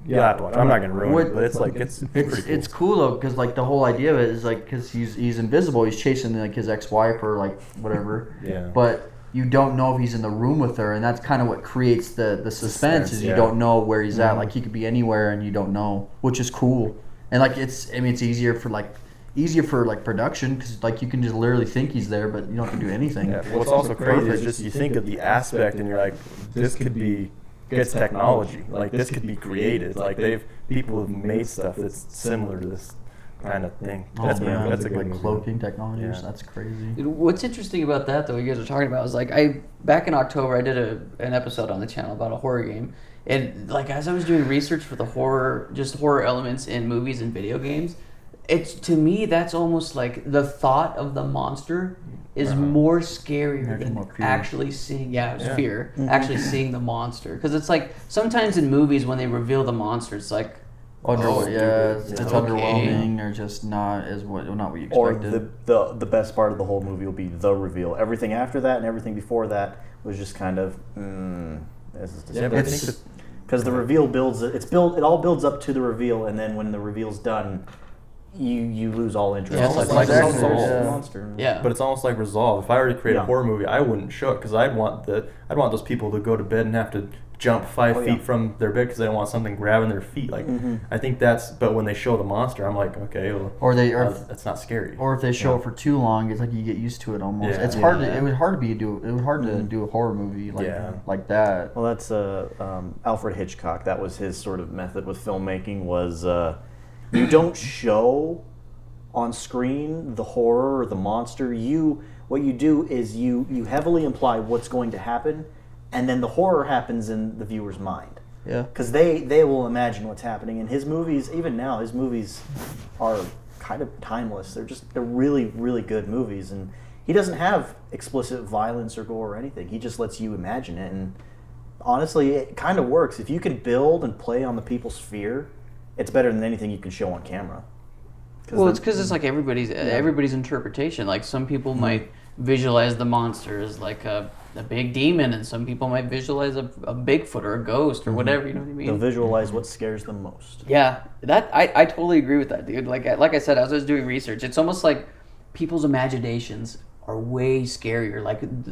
You have to watch. I'm not gonna ruin it, but it's pretty cool. It's cool though, because the whole idea of it is because he's invisible. He's chasing his ex-wife or whatever. Yeah. But you don't know if he's in the room with her, and that's kind of what creates the suspense. Is you yeah. don't know where he's at. He could be anywhere, and you don't know, which is cool. And it's easier for production because you can just literally think he's there, but you don't have to do anything. Yeah. What's also crazy is just you think of the aspect and you're like, this could be. It's technology. This could be created. People have made stuff that's similar to this kind of thing. That's a good movie. cloaking technologies. Yeah. That's crazy. Dude, what's interesting about that, though, you guys are talking about, is back in October, I did an episode on the channel about a horror game. And, as I was doing research for the horror elements in movies and video games, to me, that's almost the thought of the monster is more scarier than more fear. actually seeing, fear, actually seeing the monster. Because it's sometimes in movies when they reveal the monster, it's it's underwhelming or just not what you Or expected. the best part of the whole movie will be the reveal. Everything after that and everything before that was just kind of this is Yeah, but I think disappointing. Because the reveal builds it all builds up to the reveal, and then when the reveal's done, you lose all interest. Yeah, it's It's like it's Resolve. a monster. Yeah. But it's almost like Resolve. If I were to create Yeah. a horror movie, I wouldn't show it because I'd want those people to go to bed and have to jump 5 feet from their bed because they don't want something grabbing their feet. I think but when they show the monster, I'm like, okay, well, that's not scary. Or if they show it for too long, it's you get used to it almost. Yeah. It's hard to. It was hard to do a horror movie like that. Well, that's Alfred Hitchcock. That was his sort of method with filmmaking. Was you don't show on screen the horror or the monster. What you do is you heavily imply what's going to happen, and then the horror happens in the viewer's mind. Yeah. Because they will imagine what's happening. And his movies, even now, his movies are kind of timeless. They're really, really good movies. And he doesn't have explicit violence or gore or anything. He just lets you imagine it. And honestly, it kind of works. If you can build and play on the people's fear, it's better than anything you can show on camera. Well, it's because it's everybody's interpretation. Some people might visualize the monster as a big demon, and some people might visualize a Bigfoot or a ghost or whatever. You know what I mean? They'll visualize what scares them most. Yeah, that I totally agree with that, dude. Like I said, as I was doing research, it's almost like people's imaginations are way scarier.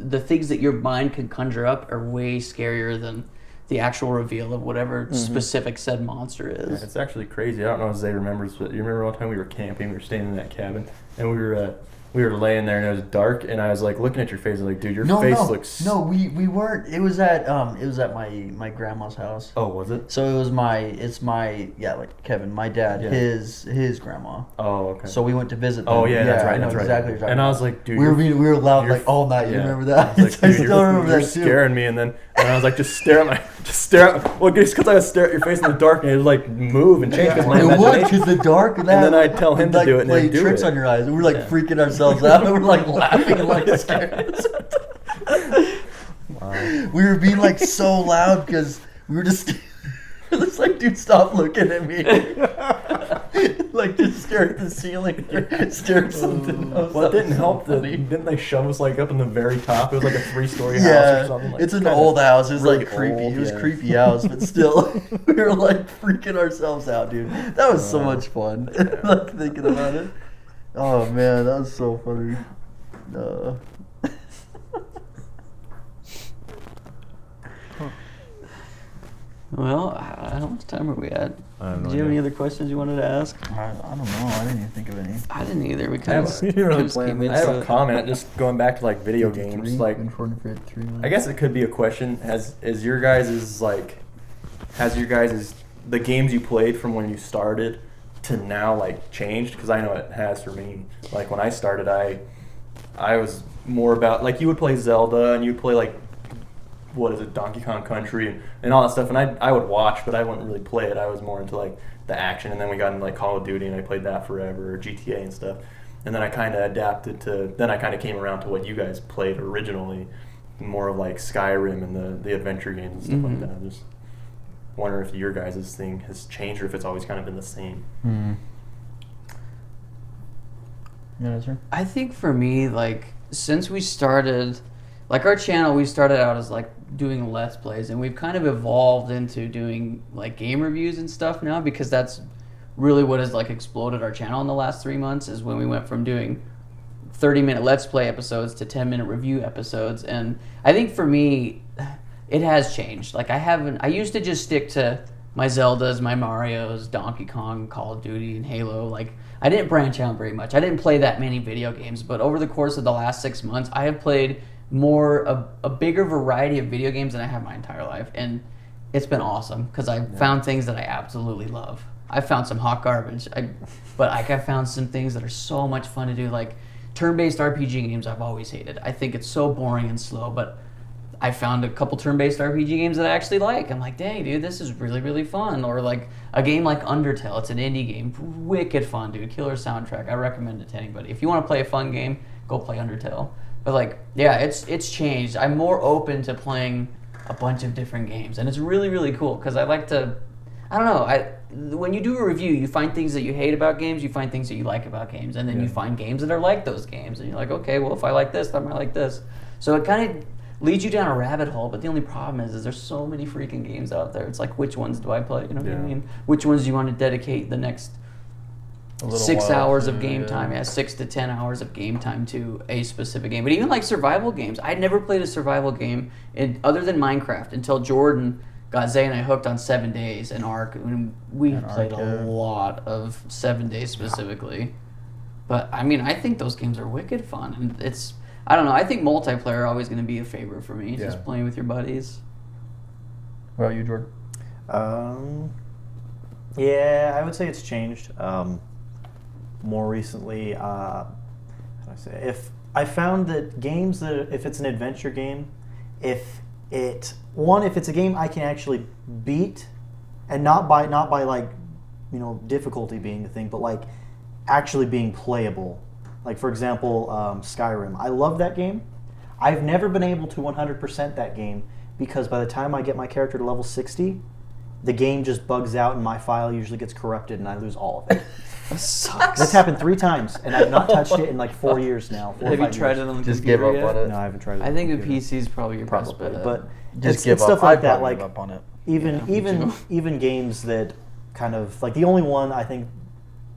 The things that your mind can conjure up are way scarier than the actual reveal of whatever specific said monster is. It's actually crazy. I don't know if Zay remembers, but you remember one time we were camping, we were staying in that cabin, and we were laying there and it was dark, and I was looking at your face, and dude, your face looks. No, we weren't. It was at my grandma's house. Oh, was it? So it's my Kevin, my dad, Yeah. his grandma. Oh, okay. So we went to visit them. Oh yeah, that's right. I know That's right. exactly what you're talking and I about. was like, dude, we were loud you're- all night. You yeah. remember that? I was like, I dude, still you're remember that too. scaring me, and I was like, just stare at. Well, just because I would stare at your face in the dark, and it would move and change. Cause my It would, imagination- because the dark and then I'd tell him to do it, and play they'd do tricks it. on your eyes. And we're freaking ourselves out. And we're laughing and scared. Wow. We were being so loud because we were just. It's dude, stop looking at me. Just stare at the ceiling, stare at something else. Well, it didn't help that funny. didn't they shove us up in the very top? It was a 3-story house Yeah, or something. it's an old house. It was really creepy. old, It was yeah. creepy house, but still, we were freaking ourselves out, dude. That was so much fun. Thinking about it. Oh man, that was so funny. Well, how much time are we at? I have no Do you have idea. any other questions you wanted to ask? I don't know. I didn't even think of any. I didn't either. We I kind have of a- You really just play came it. I have into a it. comment just going back to like video games. Like, I guess it could be a question. Has your guys' like, has your guys' the games you played from when you started to now like changed? Because I know it has for me. Like when I started, I was more about like you would play Zelda and you'd play like what is it, Donkey Kong Country and all that stuff. And I would watch, but I wouldn't really play it. I was more into like the action. And then we got into like Call of Duty and I played that forever, or GTA and stuff. And then I kind of adapted to. Then I kind of came around to what you guys played originally, more of like Skyrim and the adventure games and stuff like that. Just wonder if your guys' thing has changed or if it's always kind of been the same. Yeah, sir. I think for me, like, since we started, like, our channel, we started out as, like, doing Let's Plays, and we've kind of evolved into doing, like, game reviews and stuff now, because that's really what has, like, exploded our channel in the last 3 months, is when we went from doing 30-minute Let's Play episodes to 10-minute review episodes. And I think for me, it has changed. Like, I used to just stick to my Zeldas, my Marios, Donkey Kong, Call of Duty, and Halo. Like, I didn't branch out very much. I didn't play that many video games, but over the course of the last 6 months, I have played a bigger variety of video games than I have my entire life, and it's been awesome because I've found things that I absolutely love. I found some hot garbage, but I found some things that are so much fun to do, like turn-based RPG games. I've always hated. I think it's so boring and slow, but I found a couple turn-based RPG games that I actually like. I'm like, dang, dude, this is really, really fun. Or like a game like Undertale. It's an indie game. Wicked fun, dude. Killer soundtrack. I recommend it to anybody. If you want to play a fun game, go play Undertale. But like, yeah, it's changed. I'm more open to playing a bunch of different games. And it's really, really cool because I like to, I don't know, when you do a review, you find things that you hate about games, you find things that you like about games, and then you find games that are like those games. And you're like, okay, well, if I like this, then I like this. So it kind of leads you down a rabbit hole, but the only problem is there's so many freaking games out there. It's like, which ones do I play? You know what I mean? Which ones do you want to dedicate the next 6 hours of game time? Yeah, 6 to 10 hours of game time to a specific game. But even like survival games, I'd never played a survival game other than Minecraft until Jordan got Zay and I hooked on 7 Days and Ark. And we played a lot of 7 Days specifically. But I mean, I think those games are wicked fun, and it's, I don't know. I think multiplayer always going to be a favorite for me. Just playing with your buddies. What about you, Jordan? Yeah, I would say it's changed. More recently, how do I say? If I found that games that if it's an adventure game, if it's a game I can actually beat, and not by like, you know, difficulty being the thing, but like actually being playable. Like, for example, Skyrim. I love that game. I've never been able to 100% that game because by the time I get my character to level 60, the game just bugs out and my file usually gets corrupted and I lose all of it. That sucks. That's happened 3 times and I've not touched it in like 4 years now. Have you tried it on the Just computer give up yet? on it. No, I haven't tried it. I think the PC is probably your best probably, bet. but Just it's give up. stuff like I'd that. probably Like give up on it. even games that kind of like, the only one I think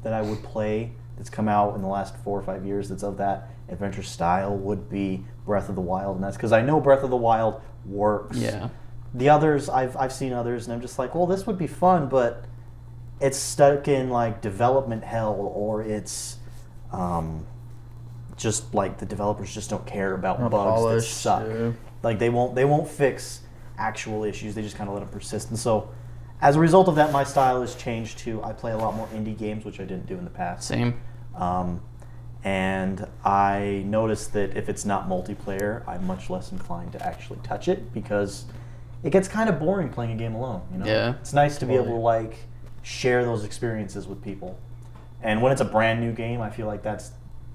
that I would play that's come out in the last 4 or 5 years that's of that adventure style would be Breath of the Wild, and that's because I know Breath of the Wild works. Yeah. The others, I've seen others, and I'm just like, well, this would be fun, but it's stuck in like development hell, or it's just like the developers just don't care about bugs that Polished, suck. yeah. Like they won't fix actual issues. They just kind of let them persist. And so, as a result of that, my style has changed to I play a lot more indie games, which I didn't do in the past. Same. And I noticed that if it's not multiplayer, I'm much less inclined to actually touch it because it gets kind of boring playing a game alone. You know? Yeah. It's nice to be able to like share those experiences with people. And when it's a brand new game, I feel like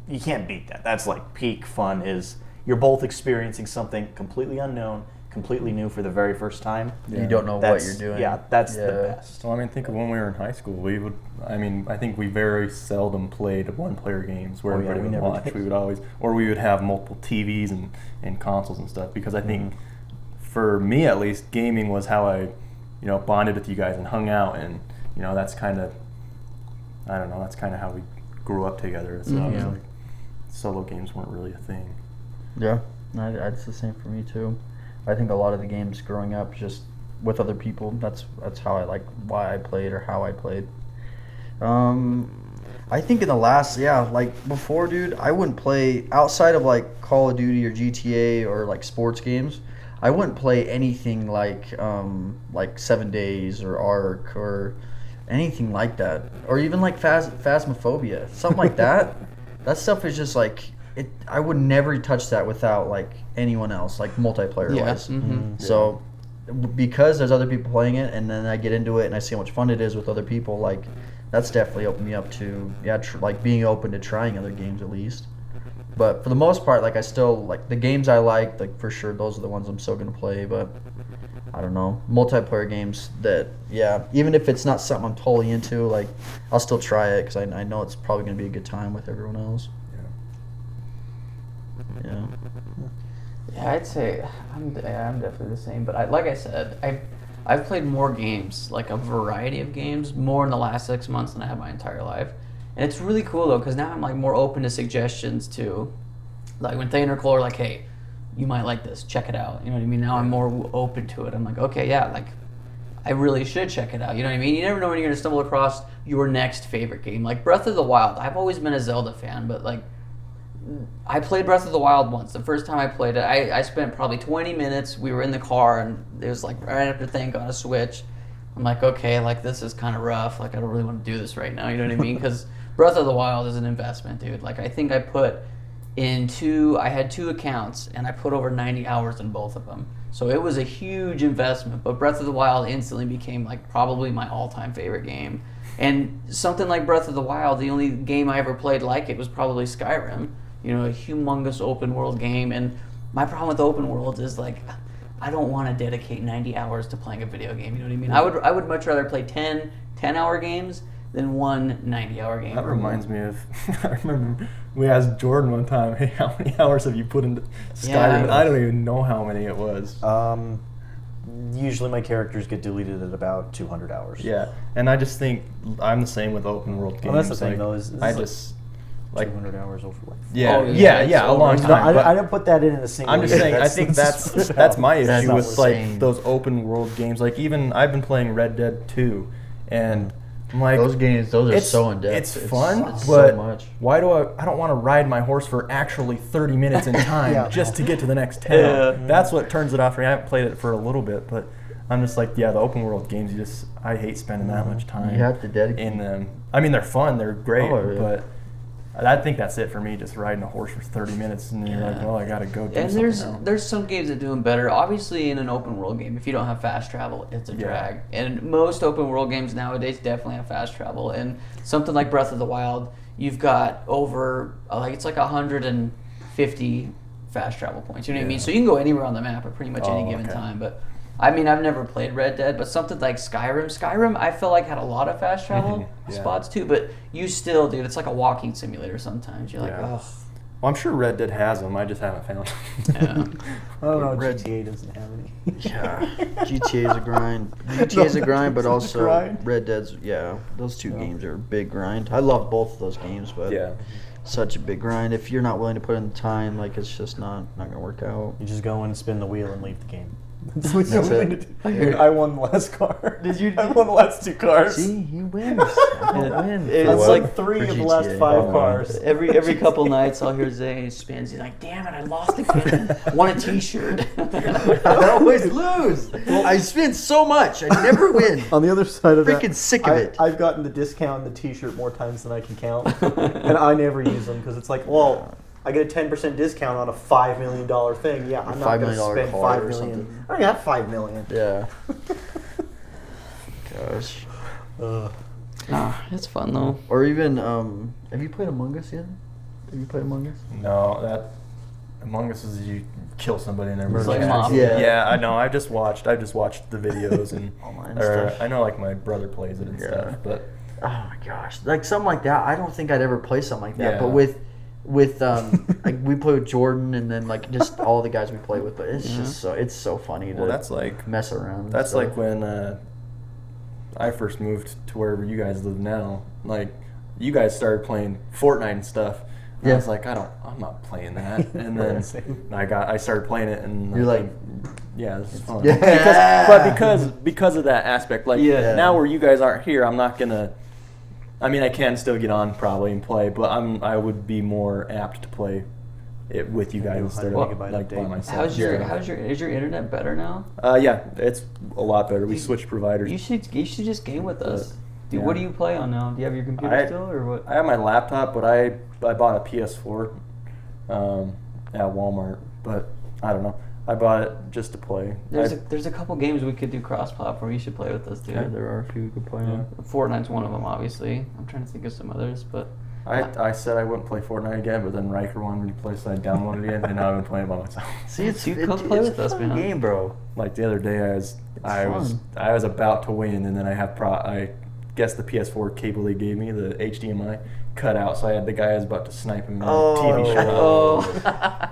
you can't beat that. That's like peak fun. Is you're both experiencing something completely unknown, completely new for the very first time. You don't know what you're doing. Yeah, that's the best. So I mean, think of when we were in high school. I think we very seldom played one-player games where everybody we would never watch. did. We would always, or we would have multiple TVs and consoles and stuff. Because I think, for me at least, gaming was how I, bonded with you guys and hung out, and that's kind of, I don't know, that's kind of how we grew up together. So it was like, solo games weren't really a thing. Yeah, it's the same for me too. I think a lot of the games growing up just with other people. That's how I like why I played or how I played. I think in the last, like before, dude, I wouldn't play outside of like Call of Duty or GTA or like sports games. I wouldn't play anything like 7 Days or Ark or anything like that, or even like Phasmophobia, something like that. That stuff is just like it. I would never touch that without like anyone else, like multiplayer wise. So because there's other people playing it, and then I get into it and I see how much fun it is with other people, like that's definitely opened me up to like being open to trying other games at least. But for the most part, like I still like the games I like for sure. Those are the ones I'm still gonna play. But I don't know, multiplayer games that even if it's not something I'm totally into, like I'll still try it because I know it's probably gonna be a good time with everyone else. Yeah. Yeah, I'd say I'm definitely the same. But like I said, I've played more games, like a variety of games, more in the last 6 months than I have my entire life. And it's really cool though, because now I'm like more open to suggestions too. Like when Thane or Cole are like, "Hey, you might like this. Check it out." You know what I mean? Now I'm more open to it. I'm like, okay, yeah, like I really should check it out. You know what I mean? You never know when you're gonna stumble across your next favorite game. Like Breath of the Wild. I've always been a Zelda fan, but like I played Breath of the Wild once. The first time I played it, I spent probably 20 minutes. We were in the car, and it was like right after Thane got a Switch. I'm like, okay, like this is kind of rough. Like I don't really want to do this right now. You know what I mean? Because Breath of the Wild is an investment, dude. Like I think I had 2 accounts, and I put over 90 hours in both of them. So it was a huge investment. But Breath of the Wild instantly became like probably my all-time favorite game. And something like Breath of the Wild, the only game I ever played like it was probably Skyrim. You know, a humongous open world game. And my problem with open worlds is like, I don't want to dedicate 90 hours to playing a video game. You know what I mean? I would much rather play 10-hour games than one 90-hour game. That reminds me of, I remember we asked Jordan one time, hey, how many hours have you put into Skyrim? I don't even know how many it was. Usually my characters get deleted at about 200 hours. Yeah, and I just think I'm the same with open world games. Well, that's the thing though, is I just like 200 hours over life. Yeah, a long time. I don't put that in a single. I'm just saying, I think that's my issue with like insane. those open world games. Like even I've been playing Red Dead 2, and I'm like, Those games, are so in depth. It's fun, it's but so much. why do I don't want to ride my horse for actually 30 minutes in time just to get to the next town. That's what turns it off for me. I haven't played it for a little bit, but I'm just like, the open world games, I hate spending that much time You have to dedicate in them. I mean, they're fun, they're great, Oh, yeah. but I think that's it for me, just riding a horse for 30 minutes, and you're like, well, I gotta go do And something now. there's some games that do them better. Obviously, in an open world game, if you don't have fast travel, it's a drag. And most open world games nowadays definitely have fast travel. And something like Breath of the Wild, you've got over it's like 150 fast travel points. You know what I mean? So you can go anywhere on the map at pretty much any given time. But I mean, I've never played Red Dead, but something like Skyrim, I feel like had a lot of fast travel spots too. But you still, dude, it's like a walking simulator sometimes. You're like, ugh. Well, I'm sure Red Dead has them. I just haven't found them. I don't know. GTA doesn't have any. Yeah, GTA's a grind. GTA's a grind, but also grind. Red Dead's, those two games are a big grind. I love both of those games, but such a big grind. If you're not willing to put in the time, like it's just not gonna work out. You just go in, spin the wheel, and leave the game. That's it. I won the last car. Did you? I won the last 2 cars. See, he wins. I don't win. It's like 3 of the last 5 cars. Every couple nights, I'll hear Zay spins. He's like, "Damn it, I lost again. Want a T-shirt?" I always lose. I spend so much. I never win. On the other side of that, Freaking sick of it. I've gotten the discount on the T-shirt more times than I can count, and I never use them because it's like, well, I get a 10% discount on a $5 million thing. Yeah, I'm not going to spend $5 million. I got $5 million. Yeah. Gosh. It's fun though. Or even, have you played Among Us yet? Have you played Among Us? No, that Among Us is you kill somebody and they're It's like murdering. Mafia. Yeah, I know. I just watched the videos and Online or stuff. I know like my brother plays it and stuff, but Oh my gosh. Like something like that. I don't think I'd ever play something like that. Yeah. But with like we play with Jordan and then like just all the guys we play with, but it's just so funny to that's like mess around. that's and like when I first moved to wherever you guys live now. Like you guys started playing Fortnite and stuff. And I was like, I'm not playing that. And then I started playing it, and You're like, yeah, this is fun. Yeah. Because of that aspect, like Yeah. now where you guys aren't here, I'm not gonna. I mean, I can still get on probably and play, but I would be more apt to play it with you guys instead of gigabyte like by update. myself. Is your internet better now? Yeah, it's a lot better. We switched providers. You should just game with us. Dude, Yeah. what do you play on now? Do you have your computer still or what? I have my laptop, but I bought a PS4 at Walmart, but I don't know. I bought it just to play. There's a couple games we could do cross-platform. You should play with us, dude. Okay. There are a few we could play Yeah. on. Fortnite's one of them, obviously. I'm trying to think of some others, but I said I wouldn't play Fortnite again, but then Riker wanted me to play, so I downloaded it again, and now I've been playing it by myself. See, it's You come play with a us, fun man. game, bro. Like the other day, I was about to win, and then I guess the PS4 cable they gave me, the HDMI, cut out, so I had the guy I was about to snipe him in a TV show. oh,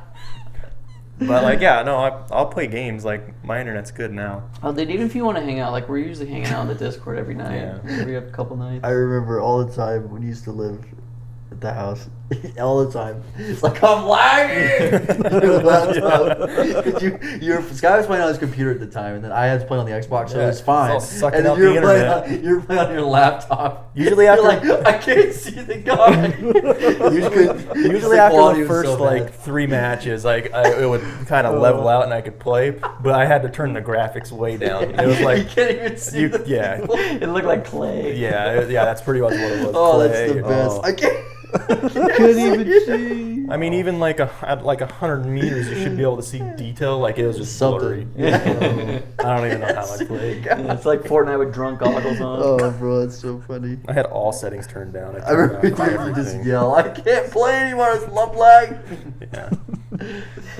But like, yeah, no, I'll play games. Like my internet's good now. oh, dude. Even if you want to hang out, like we're usually hanging out on the Discord every night, Yeah. every couple nights. I remember all the time when you used to live at the house. All the time. It's like, I'm lagging! Sky was playing on his computer at the time, and then I had to play on the Xbox, so Yeah, it was fine. it's all sucking And then out you the were internet. you were playing on your laptop. Usually You're after- like, I can't see the guy. Usually after the first like 3 matches, like it would kind of level out and I could play, but I had to turn the graphics way down. It was you like, can't even see the yeah, people. It looked like clay. yeah, that's pretty much what it was. Oh, Clay. that's the best. Oh. I can't. Couldn't even see. I mean, even at 100 meters, you should be able to see detail. Like it was just blurry. Something. Yeah. I don't even know how I played. Yeah, it's like Fortnite with drunk goggles on. Oh, bro, that's so funny. I had all settings turned down. I remember you would just yell, I can't play anymore, it's lump lag. Yeah.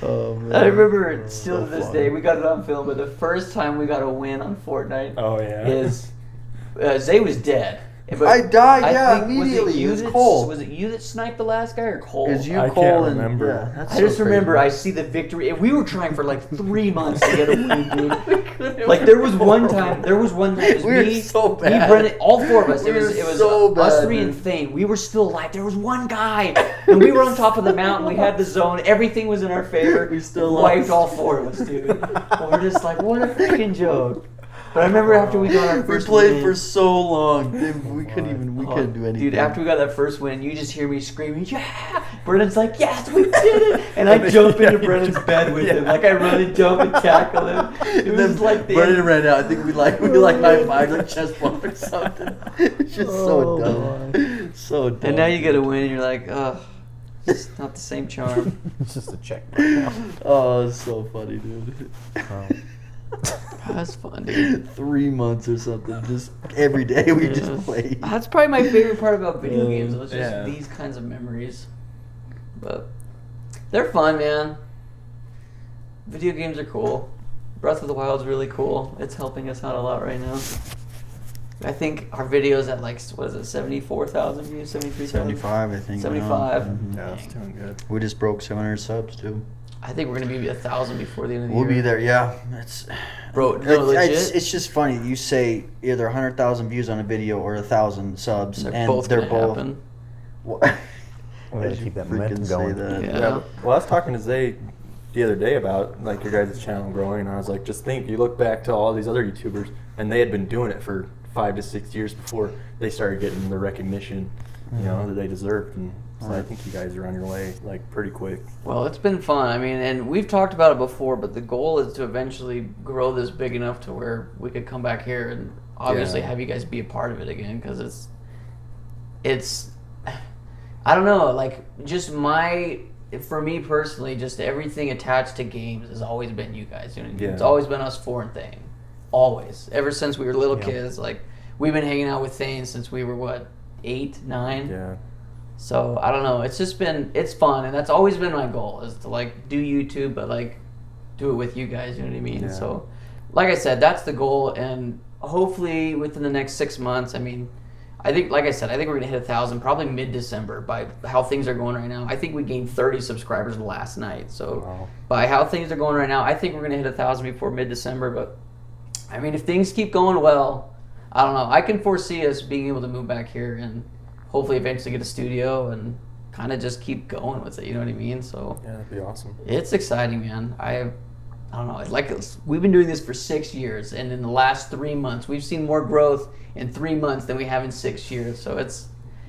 Oh, man. I remember still So to this fun. day, we got it on film, but the first time we got a win on Fortnite Oh yeah. is Zay was dead. But I died, yeah, think- immediately. It was that- Cole. Was it you that sniped the last guy or Cole? It was you, I Cole, can't and remember. yeah, that's I so just remember crazy. I see the victory. And we were trying for like 3 months to get a win, dude. Like there was one time. It was We were me, so me, bad. Brennan, all 4 of us. We It was were so us bad, 3 and dude. Thane. We were still alive. There was one guy, and we were on top of the mountain. We had the zone. Everything was in our favor. We still wiped lost. all 4 of us, dude. And we're just like, what a freaking joke. But I remember after we got our We first played win, for so long. Dude, we couldn't do anything. Dude, after we got that first win, you just hear me screaming, yeah! Brennan's like, yes, we did it! And I jump into Brennan's bed with him. Like, I run and jump and tackle him. It And then was like the Brenan ran out. I think we high fived like chest bump or something. It's just so dumb. So dumb. And now you get a win, and you're like, ugh, it's not the same charm. It's just a check mark now. Oh, it's so funny, dude. That's fun, dude. 3 months or something. Just every day we just played. That's probably my favorite part about video games. Was just Yeah. these kinds of memories. But they're fun, man. Video games are cool. Breath of the Wild's really cool. It's helping us out a lot right now. I think our video's at like, what is it, 74,000 views, 73,000? 75, I think. 75. Yeah, it's doing good. We just broke 700 subs too. I think we're gonna be 1,000 before the end of the We'll year. be there, yeah. It's Bro, no, legit. it's just funny. You say either 100,000 views on a video or 1,000 subs, They're and both they're gonna both. happen. What? We're gonna keep that momentum going. Yeah. Well, I was talking to Zay the other day about like your guys' channel growing, and I was like, just think, you look back to all these other YouTubers, and they had been doing it for 5 to 6 years before they started getting the recognition, you know, that they deserved. And so I think you guys are on your way like pretty quick. Well, it's been fun. I mean, and we've talked about it before, but the goal is to eventually grow this big enough to where we could come back here and obviously Yeah. have you guys be a part of it again, because it's I don't know, like just for me personally, just everything attached to games has always been you guys. You know, Yeah. it's always been us 4 and Thane, always. Ever since we were little Yeah. kids, like we've been hanging out with Thane since we were what, 8, 9. Yeah. So I don't know. It's just been, it's fun, and that's always been my goal, is to like do YouTube, but like do it with you guys. You know what I mean? Yeah. So, like I said, that's the goal, and hopefully within the next 6 months. I mean, I think, like I said, I think we're gonna hit 1,000 probably mid-December by how things are going right now. I think we gained 30 subscribers last night. So Wow. by how things are going right now, I think we're gonna hit 1,000 before mid-December. But I mean, if things keep going well, I don't know. I can foresee us being able to move back here and hopefully eventually get a studio and kind of just keep going with it. You know what I mean? So Yeah, that'd be awesome. it's exciting, man. I don't know, like we've been doing this for 6 years, and in the last 3 months, we've seen more growth in 3 months than we have in 6 years. So it's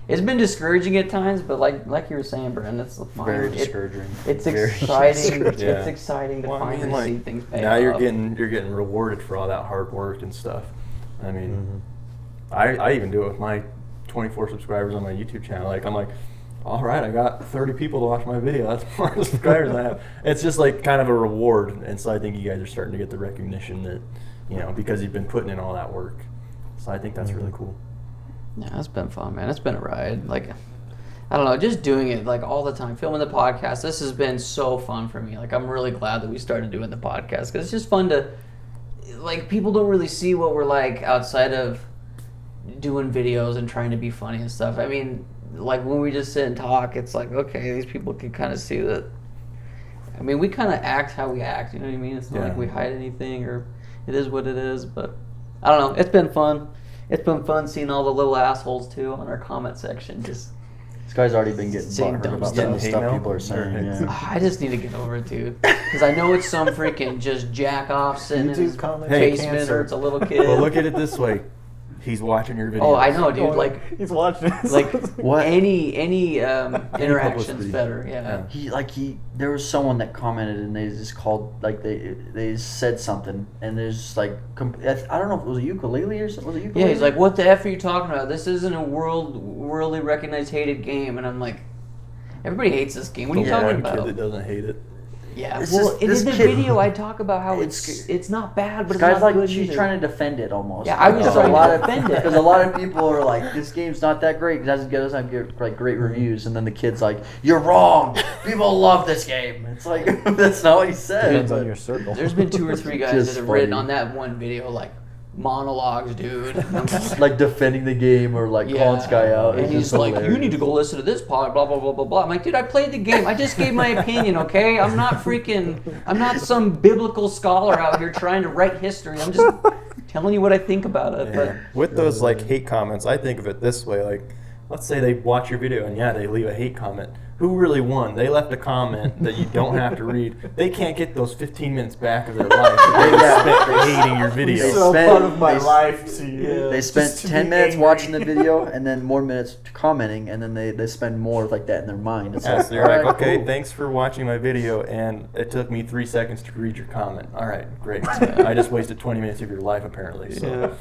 been discouraging at times, but like you were saying, Brenan, it's fine. Very discouraging. It's Very exciting. discouraging. It's exciting to Well, I mean, finally see things pay now off. you're getting rewarded for all that hard work and stuff. I mean, I even do it with my 24 subscribers on my YouTube channel. Like I'm like, all right, I got 30 people to watch my video. That's more subscribers than I have. It's just like kind of a reward, and so I think you guys are starting to get the recognition that, you know, because you've been putting in all that work. So I think that's really cool. Yeah, it's been fun, man. It's been a ride. Like, I don't know, just doing it like all the time, filming the podcast. This has been so fun for me. Like, I'm really glad that we started doing the podcast because it's just fun to, like, people don't really see what we're like outside of doing videos and trying to be funny and stuff. I mean, like when we just sit and talk, it's like, okay, these people can kind of see that. I mean, we kind of act how we act. You know what I mean? It's not like we hide anything, or it is what it is. But I don't know. It's been fun. It's been fun seeing all the little assholes too on our comment section. Just This guy's already been getting Saying butthurt dumb about stuff. some of the Hate stuff mail? people are saying. Yeah. I just need to get over it, dude. Because I know it's some freaking just jack off sitting in his YouTube comments basement, cancer. or it's a little kid. Well, look at it this way. He's watching your video. Oh, I know, dude. Like he's watching it. like What? any interaction's publicity. better. Yeah. There was someone that commented and they just called, like they said something and there's like I don't know if it was a ukulele or something. Was it ukulele? Yeah, he's like, "What the f are you talking about? This isn't a worldly recognized hated game." And I'm like, "Everybody hates this game. What are you talking One kid about?" that doesn't hate it. Yeah, It's well, just- in this the kid- video I talk about how It's- it's not bad, but This it's guy's not like good she's either. trying to defend it almost. Yeah, I was Because trying a to lot of defend it. because a lot of people are like, this game's not that great. It doesn't get like great reviews, and then the kid's like, "You're wrong. People love this game." It's like that's not what he said. Depends on but- your circle. There's been 2 or 3 guys Just that have written funny. on that one video like monologues, dude. And I'm just like defending the game or like calling this guy out. And It's he's just like, hilarious. "You need to go listen to this pod, blah, blah, blah, blah, blah." I'm like, dude, I played the game. I just gave my opinion, okay? I'm not some biblical scholar out here trying to write history. I'm just telling you what I think about it. But With those like hate comments, I think of it this way: like, let's say they watch your video and they leave a hate comment. Who really won? They left a comment that you don't have to read. They can't get those 15 minutes back of their life. They spent hating your video. They so spent- part of my they- life to They spent just to 10 be minutes angry. watching the video and then more minutes commenting, and then they spend more like that in their mind. It's Yeah, like, so you're like, alright, okay, cool. thanks for watching my video, and it took me 3 seconds to read your comment. All right, great. I just wasted 20 minutes of your life, apparently. So.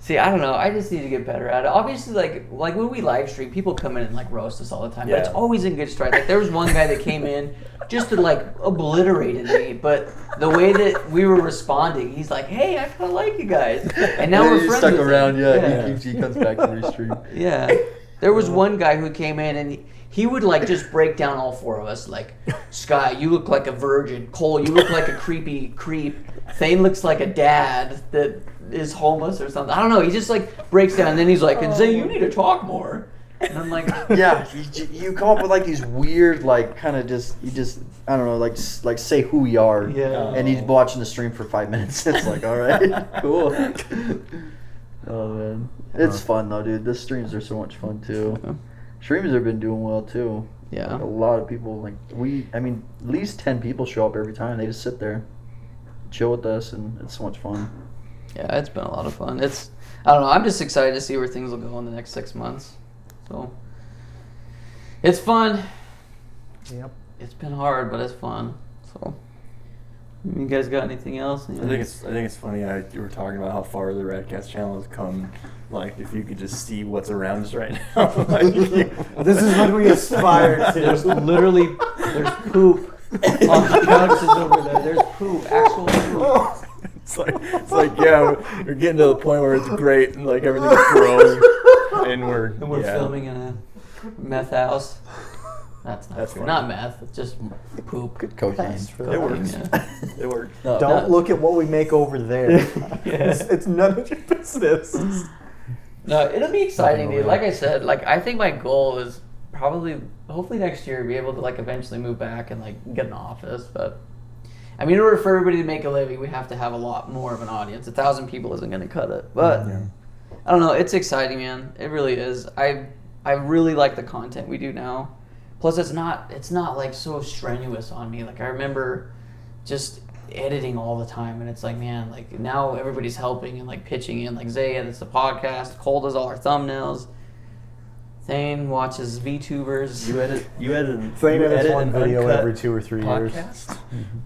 see, I don't know. I just need to get better at it. Obviously, like when we live stream, people come in and like roast us all the time. But it's Yeah. always in good stride. Like there was one guy that came in just to like obliterate me, but the way that we were responding, he's like, "Hey, I kind of like you guys," and now Yeah, we're he friends. stuck with around, him. yeah. He comes back to restream. Yeah. There was one guy who came in and he would like just break down all 4 of us. Like, Sky, you look like a virgin. Cole, you look like a creepy creep. Thane looks like a dad that is homeless or something. I don't know. He just like breaks down and then he's like, "And Zay, you need to talk more." And I'm like, Yeah, you come up with like these weird, like kind of you just I don't know, like say who we are. Yeah. And he's watching the stream for 5 minutes. It's like, all right, cool. Oh man, it's fun though, dude. The streams are so much fun too. Streams have been doing well too. Yeah. Like, a lot of people like at least 10 people show up every time. They just sit there, chill with us, and it's so much fun. yeah, it's been a lot of fun. I don't know. I'm just excited to see where things will go in the next 6 months. So, it's fun. Yep. It's been hard, but it's fun. So, you guys got anything else? I think it's funny. You were talking about how far the RadKatz channel has come. Like, if you could just see what's around us right now. Like, This is what we aspire to. There's poop on the couches over there. There's poop, actual poop. it's like yeah, we're getting to the point where it's great and like everything's growing, and we're Filming in a meth house. That's That's true. funny. Not meth. It's just poop. Cocaine. It works. Yeah. It works. No, Don't look at what we make over there. It's none of your business. No, it'll be exciting, Nothing dude. over Like I said, like I think my goal is hopefully next year be able to like eventually move back and like get an office. But I mean, in order for everybody to make a living, we have to have a lot more of an audience. 1,000 people isn't going to cut it. But I don't know. It's exciting, man. It really is. I really like the content we do now. Plus, it's not like so strenuous on me. Like I remember, just editing all the time, and it's like, man, like now everybody's helping and like pitching in. Like Zay edits the podcast, Cole does all our thumbnails, Thane watches VTubers. You edit one an video uncut every 2 or 3 years. podcast?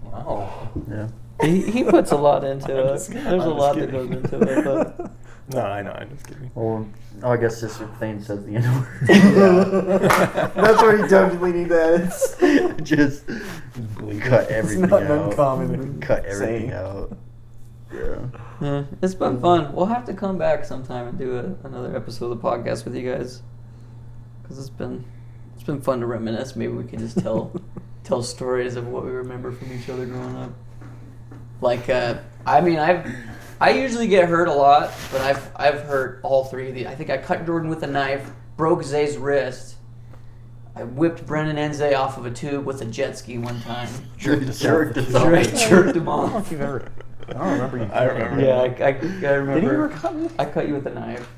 Wow. Yeah. He puts a lot into it. There's a I'm lot just that goes kidding. into it, but No, I know. I'm just kidding. Or I guess this Thane says the N word. That's where you definitely need that. Just cut everything It's not out. uncommon. Cut everything saying. out. Yeah. yeah, it's been fun. We'll have to come back sometime and do another episode of the podcast with you guys, because it's been fun to reminisce. Maybe we can just tell stories of what we remember from each other growing up. Like, I mean, I usually get hurt a lot, but I've hurt all three of these. I think I cut Jordan with a knife, broke Zay's wrist. I whipped Brenan and Zay off of a tube with a jet ski one time. Jerked Jerked him off. You've ever, I don't remember you. I remember. Yeah, I remember. Did you ever cut me? I cut you with a knife.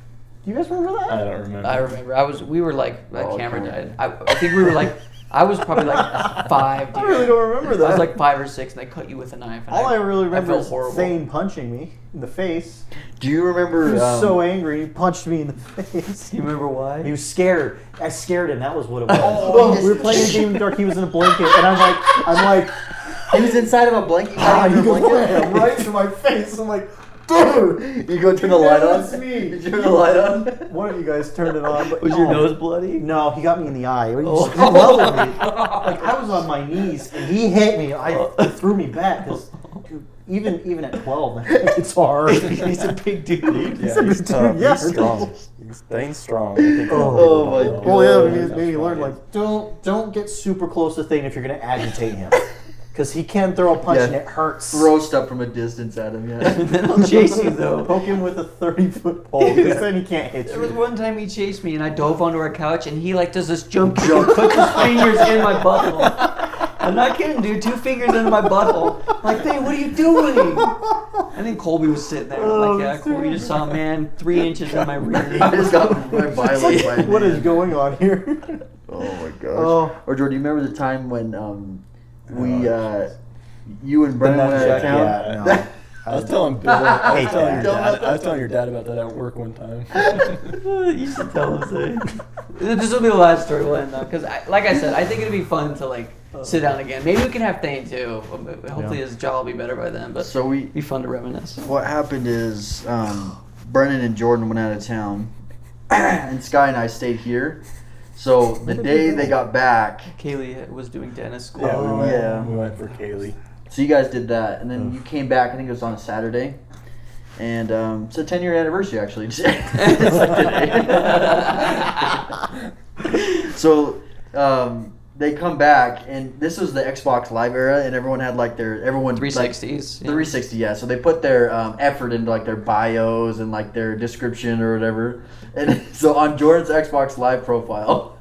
Do you guys remember that? I don't remember. I remember. We were like, my Oh, camera okay. died. I think we were like, I was probably like 5, dude. I really don't remember that. I was like 5 or 6, and I cut you with a knife. And All I really remember felt is horrible. Thane punching me in the face. Do you remember? He was so angry, he punched me in the face. Do you remember why? He was scared. I scared him. That was what it was. Oh, we were playing a game in the dark. He was in a blanket, and I'm like, He was inside of a blanket. he He goes blanket. right into my face. I'm like, dude. You go turn the light on. That's me. You turn the light on. One of you guys turned it on. But Was your nose bloody? No, he got me in the eye. He Oh. just leveled me. Like I was on my knees, and he hit me. It threw me back. 'Cause, dude, even at 12, I think it's hard. He's a big dude. He's a big dude, tough. yeah. He's strong. Dane's strong. I think Oh, my people God. Well, yeah, know. it made me learn like don't get super close to Thane if you're gonna agitate him, because he can throw a punch Yeah. and it hurts. Throw stuff from a distance at him. Yeah. And then I'll chase you though. Poke him with a 30-foot pole, because then he can't hit There was you. one time he chased me and I dove onto our couch and he like does this jump kick and puts his fingers in my butthole. I'm not kidding, dude. 2 fingers in my butthole. I'm like, hey, what are you doing? I think Colby was sitting there. I'm like, yeah, cool. You just saw a man 3 inches in my rear. I just got my violence. by What is man. going on here? Oh my gosh. Oh. Or Jordan, do you remember the time when you and Brenan went out of town? Yeah, no. I was telling Bill. I hate was telling your that. dad. I was telling your dad about that at work one time. You should tell us that. This will be the last story we'll end on, because like I said, I think it'd be fun to like sit down again. Maybe we can have Thane too. Hopefully his jaw will be better by then. But So it'd be fun to reminisce. what happened is Brenan and Jordan went out of town, and Sky and I stayed here. So the day they got back, Kaylee was doing dentist school. Yeah, Oh, yeah. we went for Kaylee. so you guys did that, and then you came back. I think it was on a Saturday, and it's a 10-year anniversary actually. It's like today. So they come back, and this was the Xbox Live era, and everyone had like their 360s. Like, yeah. 360, yeah. So they put their effort into like their bios and like their description or whatever. And so on Jordan's Xbox Live profile,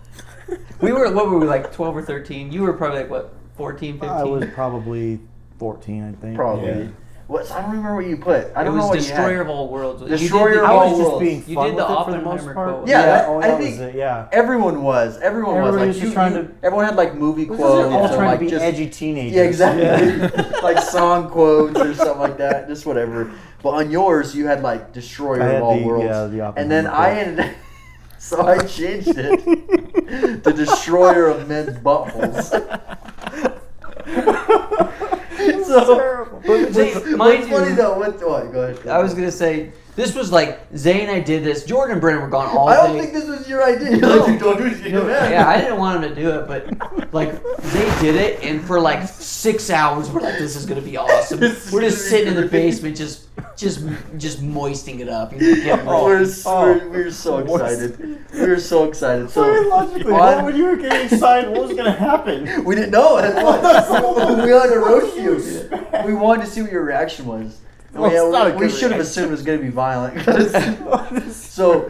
We were, what were we, like 12 or 13? You were probably like, what, 14, 15? I was probably 14, I think. probably. Yeah. What? I don't remember what you put. I It don't know was what Destroyer you of All Worlds. Destroyer you did of the, I All was just Worlds. being You fun did the with it for the most Oppenheimer part. quote. Yeah, that I was think- it, yeah. Everyone was. Everyone was. Everybody Like, was just trying to- Everyone had like movie Because quotes. they're all or, trying like, to be just, edgy teenagers. Yeah, exactly. Like song quotes or something like that. Just whatever. But on yours, you had like Destroyer I of had All the- Worlds. yeah, the and then Oppenheimer I ended. So I changed it to Destroyer of Men's Buttholes. So, See, what's mind funny you- though? What? Go ahead. I was going to say, this was like, Zay and I did this. Jordan and Brenan were gone all I don't day. think this was your idea. You're No. like, don't do this, No, yeah, I didn't want him to do it, but like Zay did it, and for like 6 hours, we're like, "This is gonna be awesome." We're just sitting in the basement, just moistening it up. You know, getting Oh, ready. we were so excited. We were so excited. So Very logically, on- when you were getting excited, what was going to happen? we didn't know. That's why we wanted to roast you. We wanted to see what your reaction was. Well, it's not a we good should have reaction. assumed it was going to be violent. So,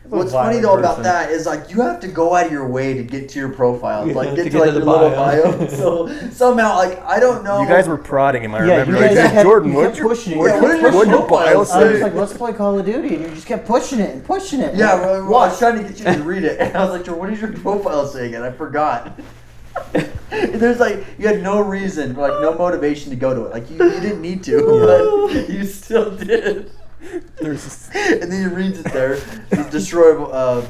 what's funny violent though about person. that is like you have to go out of your way to get to your profile, like Yeah, get to to get like to your the little bio. bio. So somehow, like I don't know. You guys were prodding him. I Yeah, remember. you Like, guys kept, Jordan, you what'd kept your pushing it. Yeah, You what kept did your pushing it. profile I was say? like, let's play Call of Duty, and you just kept pushing it and pushing it. Yeah, well, I was What? trying to get you to read it, and I was like, "What is your profile saying?" And I forgot. There's like you had no reason, like no motivation to go to it. Like you didn't need to, but you still did. And then he reads it there, destroy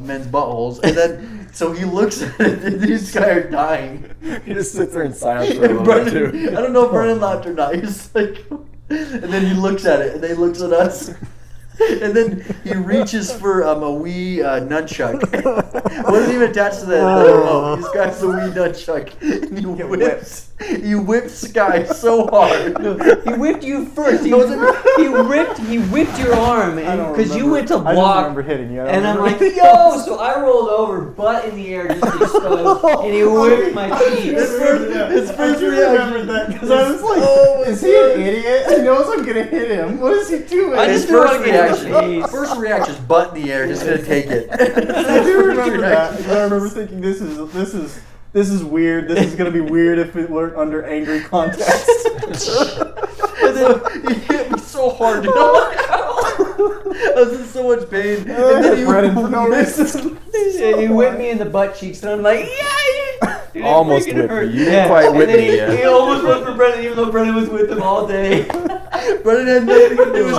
men's buttholes, and then so he looks at it, and these guys are dying. He just sits there in silence for a little bit too. I don't know if Brenan laughed or not. He's like, and then he looks at it, and then he looks at us. And then he reaches for a wee nunchuck. Wasn't even attached to the remote. He's got the wee nunchuck. And he whips Sky so hard. He whipped you first. He whipped your arm because you went to I don't block. remember hitting you. And I'm like, yo! So I rolled over, butt in the air, just exposed, and he whipped my cheeks. His first reaction because I was like, Oh my is he an idiot? He knows I'm gonna hit him. What is he doing? I His just didn't first wanna get reaction, hit. first reaction is butt in the air, just gonna take it. I do remember that. 'Cause I remember thinking this is weird. This is gonna be weird if it weren't under angry context. And then he hit me so hard, dude. I'm like, ow. I was in so much pain. And then he Brenan for no reason. He whipped me in the butt cheeks, and I'm like, yeah! Dude, it Almost freaking whipped hurt. me. You didn't quite whip And then me yet. he almost went for Brenan, even though Brenan was with him all day. Brenan had nothing to do with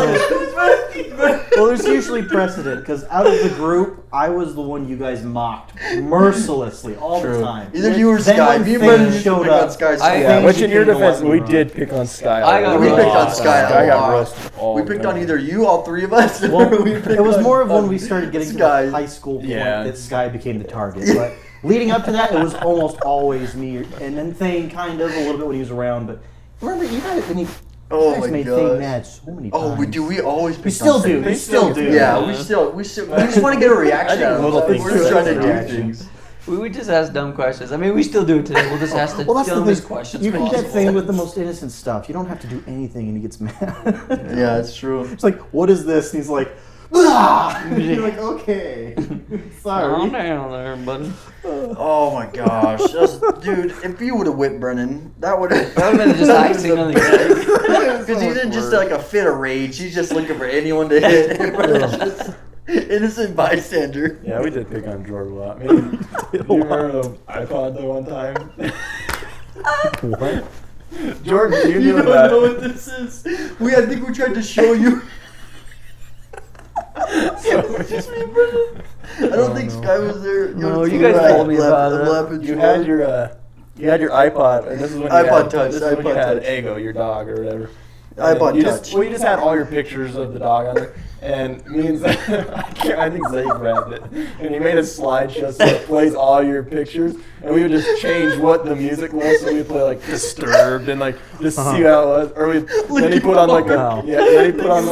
it. Well, there's usually precedent because out of the group, I was the one you guys mocked mercilessly all the time. Either you or Then Sky. when Me and things Brenan used to showed pick on up, Sky. Yeah, which in your Things defense, came we along. did pick on Sky. I got We roasted. picked on Sky. Sky a got lot. roasted all We the picked time. on either you, all three of us. or Well, we picked it was on- more of when on we started getting to Sky. the high school point Yeah. that Sky became the target. But leading up to that, it was almost always me, and then Thane kind of a little bit when he was around. But remember, you guys, when you Oh guys my made gosh. Thane mad so many times. Oh, we do. We always. We pick still on do. Sky. We still do. Yeah, we just want to get a reaction out of little them. things We're just too. trying to do Reaction. things. We just ask dumb questions. I mean, we still do it today. We'll just ask the Well, that's the dumbest thing. questions You can possible. get Thane with the most innocent stuff. You don't have to do anything, and he gets mad. Yeah, it's true. It's like, what is this? And he's like, ah! You're like, okay, sorry. Calm down there, buddy. Oh my gosh, dude! If you would have whipped Brenan, that would have. That would have been just icing on the cake. Because he's in just like a fit of rage. He's just looking for anyone to hit. Brennan's just innocent bystander. Yeah, we did pick on Jordan a lot. Maybe, do you remember the iPod the one time? What? Jordan, you You knew don't that. know what this is. I think we tried to show you. It was just me, Brenan. I don't think Sky was there. No, you guys told me about it. You had your iPod, and this is when you iPod had, Touch, This is when you iPod had Touch. Ego, your dog, or whatever. iPod you Touch. You just had all your pictures of the dog on there, and me and Zay, I think Zay grabbed it, and he made a slideshow so it plays all your pictures, and we would just change what the music was, so we'd play like Disturbed and like just see how it was, or then he put on like Wow. then he put on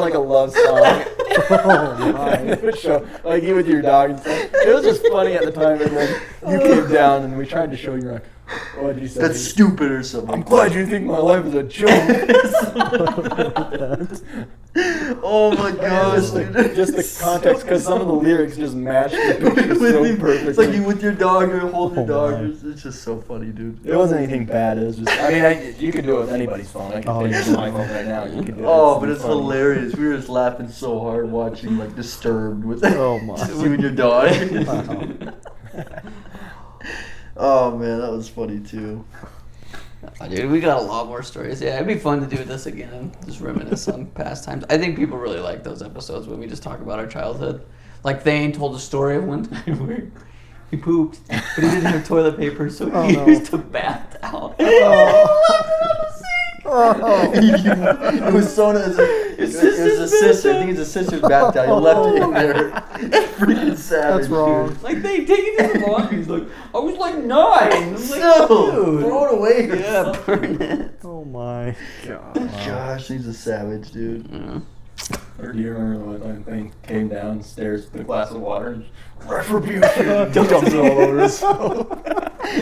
like a love song. Oh my. And it would show, like you with your dog and stuff. It was just funny at the time, and then you came down and we tried to show you like, what did you say? That's stupid or something. I'm glad you think my life is a joke. Oh my gosh, dude. Just the context, because some of the lyrics just match the pictures so perfectly. It's like you with your dog or holding your Oh dog. my. It's just so funny, dude. It wasn't anything bad. It was just, I mean, you could do it with anybody's phone. I can Oh, take yeah. it with my phone right now. You could do it. Oh, but it's funny. hilarious. We were just laughing so hard watching like Disturbed with Oh my. you and your dog. Wow. Oh man, that was funny too. Oh, dude, we got a lot more stories. Yeah, it'd be fun to do this again. Just reminisce on past times. I think people really like those episodes when we just talk about our childhood. Like Thane told a story of one time where he pooped, but he didn't have toilet paper, so he used a bath towel. It was Sona's. It was a sister. I think it's a sister's bath towel. You left it in there. Freaking savage. That's wrong. Dude. Like they take it to the laundry. He's like, I was like 9. I was like, No, dude. throw it away. Or Yeah, something. burn it. Oh my god. Gosh, he's a savage, dude. Yeah. Or do you remember when one thing came downstairs with a glass of water and retribution dumped it all over himself?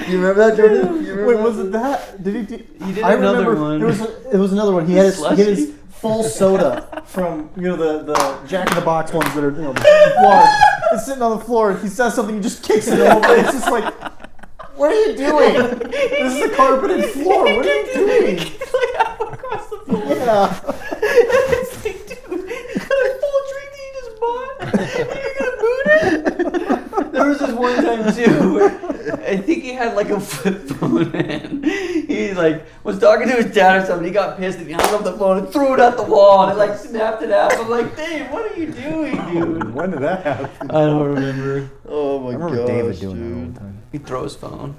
You remember that, Jordan? You remember Wait, that? was it that? Did he? He did I another remember one. It was another one. He had his Slushy? full soda from the Jack in the Box ones that are large. It's sitting on the floor, and he says something, he just kicks it over. It's just like, what are you doing? This is a carpeted floor. What are you doing? Like half across the floor. Yeah. It's like, dude, you got a full drink that you just bought, and you're gonna boot it? There was this one time too where I think he had like a flip phone and he like was talking to his dad or something. He got pissed and he hung up the phone and threw it at the wall and it like snapped it out. I'm like, Dave, what are you doing, dude? When did that happen? I don't remember. Oh my I god. remember David doing that all the time. He throws phone.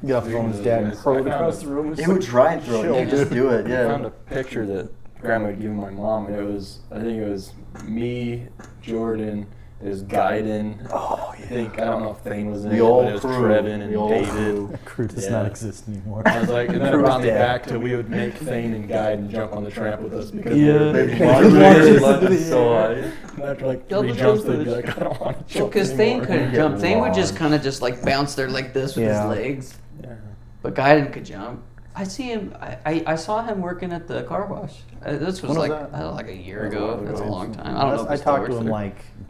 Get off the phone with his dad and throw it across the room. He would try and throw it. Yeah, just do it. I Yeah. found a picture that Grandma had given my mom, and I think it was me, Jordan, it was Gaiden. Oh, I think, I don't know if Thane was in The it, old but it was crew. Trevin and The old David. crew. Crew does Yeah. not exist anymore. I was like, and then it Crew's brought me dead. back to we would make Thane and Gaiden jump on the tramp with us because Yeah. They they launched were it so high. and after like Double 3 jumps, jump they'd be push. like, I don't want to Well, jump because Thane anymore. couldn't Get jump. Thane would just launched. kind of just like bounce there like this with Yeah. his legs. Yeah. But Gaiden could jump. I see him. I saw him working at the car wash. This was When was like that? like a year That was a ago. while That's a ago. long time. I don't know. If I he still talked to works him there. like in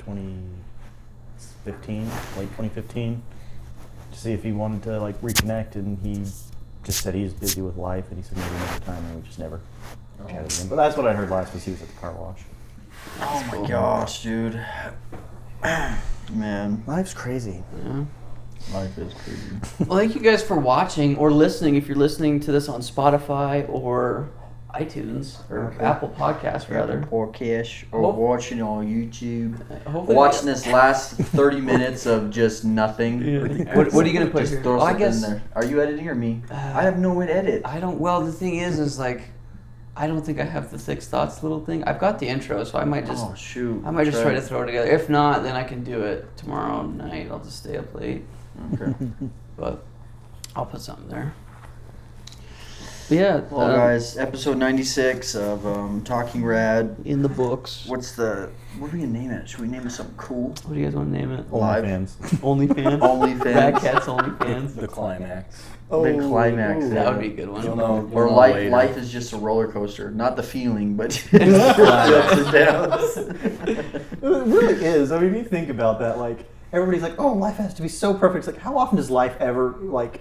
2015, late 2015, to see if he wanted to like reconnect, and he just said he's busy with life, and he said maybe another time, and we just never chatted with him. But that's what I heard last was he was at the car wash. Oh my gosh, dude. Man, Life's crazy. Yeah. life is crazy. Well, thank you guys for watching or listening. If you're listening to this on Spotify or iTunes or Okay. Apple Podcasts, rather. Or cash, or Hope- watching on YouTube. Hopefully Watching this last 30 minutes of just nothing. What are you gonna put Just here? throw Oh, I something guess in there. Are you editing or me? I have no way to edit. I don't. Well, the thing is like, I don't think I have the Thick Thoughts little thing. I've got the intro, so I might just. Oh shoot. I might just try to throw it together. If not, then I can do it tomorrow night. I'll just stay up late. Okay. But I'll put something there. But yeah. Well, guys, episode 96 of Talking Rad. In the books. What are we gonna name it? Should we name it something cool? What do you guys want to name it? Live. OnlyFans. OnlyFans? OnlyFans. RadKatz OnlyFans. The climax. Big climax. ooh. yeah. That would be a good one. You'll know. Or you'll know life. later. Life is just a roller coaster. Not the feeling, but the ups and downs. It really is. I mean, you think about that, like, everybody's like, oh, life has to be so perfect. It's like, how often does life ever, like,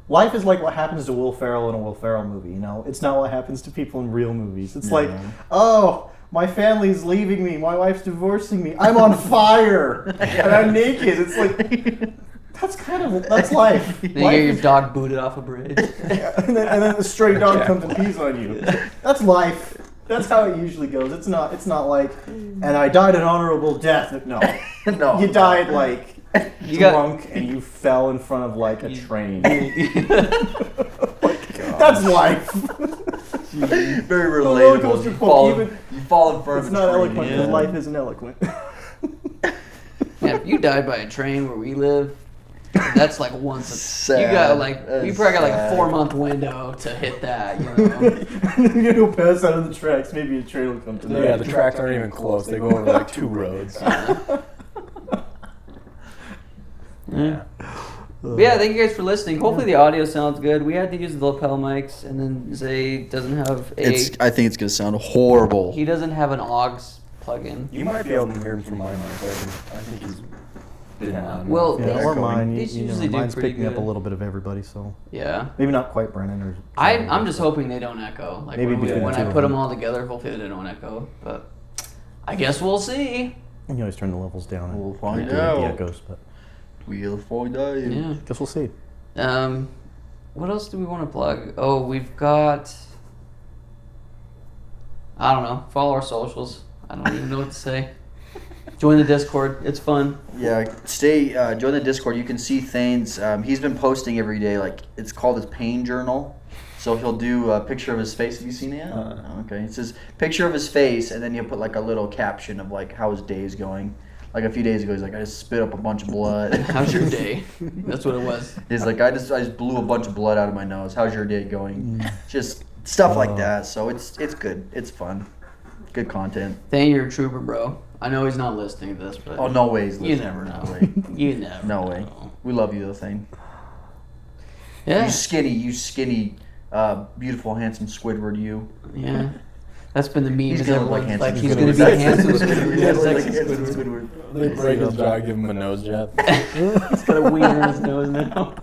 life is like what happens to Will Ferrell in a Will Ferrell movie, you know? It's not what happens to people in real movies. It's like, oh, my family's leaving me, my wife's divorcing me, I'm on fire, and I'm naked. It's like, that's life. Then you Life get your is- dog booted off a bridge. and then the stray dog comes and pees on you. That's life. That's how it usually goes. It's not like, and I died an honorable death. No. No. You died like You got- drunk and you fell in front of like a train. That's life. Very roller relatable. coaster You quote, fall, even- you fall in front It's of a not train. eloquent because Yeah. life isn't eloquent. Man, if you died by a train where we live, that's like once. You Sad. got like you That's probably got like a sad. 4-month window to hit that. You know. You're gonna go pass out of the tracks. Maybe a train will come to Yeah, the tracks aren't even close. They go over like 2 roads. Yeah. But yeah, thank you guys for listening. Hopefully the audio sounds good. We had to use the lapel mics, and then Zay doesn't have a. I think it's gonna sound horrible. He doesn't have an aux plug-in. You might be able to hear him from my mic. I think he's been on. Well, Yeah, or mine. These You know, usually do mine's pretty picking up a good. little bit of everybody, so Yeah. maybe not quite Brenan or. I'm just hoping they don't echo. Like Maybe when, between when the I two put of them them. all together, hopefully they don't echo. But I guess we'll see. You always turn the levels down. and We'll find delete out. The echoes, but We'll find out. Yeah. guess we'll see. What else do we want to plug? Oh, we've got. I don't know. Follow our socials. I don't even know what to say. Join the Discord. It's fun. Yeah, join the Discord. You can see Thane's. He's been posting every day. Like it's called his pain journal. So he'll do a picture of his face. Have you seen it yet? Okay. It says picture of his face, and then he'll put like a little caption of like how his day is going. Like a few days ago, he's like, I just spit up a bunch of blood. How's your day? That's what it was. He's like, I just blew a bunch of blood out of my nose. How's your day going? Just stuff like that. So it's good. It's fun. Good content. Thane, you're a trooper, bro. I know he's not listening to this, but Oh, no way he's you listening. never know. No way. You never. No way. know. We love you, though, Thane. Yeah. You skinny, beautiful, handsome Squidward, you. Yeah. That's been the meme. He's is gonna look everyone's like he's handsome gonna be Squidward. handsome He's Squidward. gonna Yeah, look like sexy handsome Squidward. Squidward. They break his jaw, give him a nose jab. He's got a wiener in his nose now.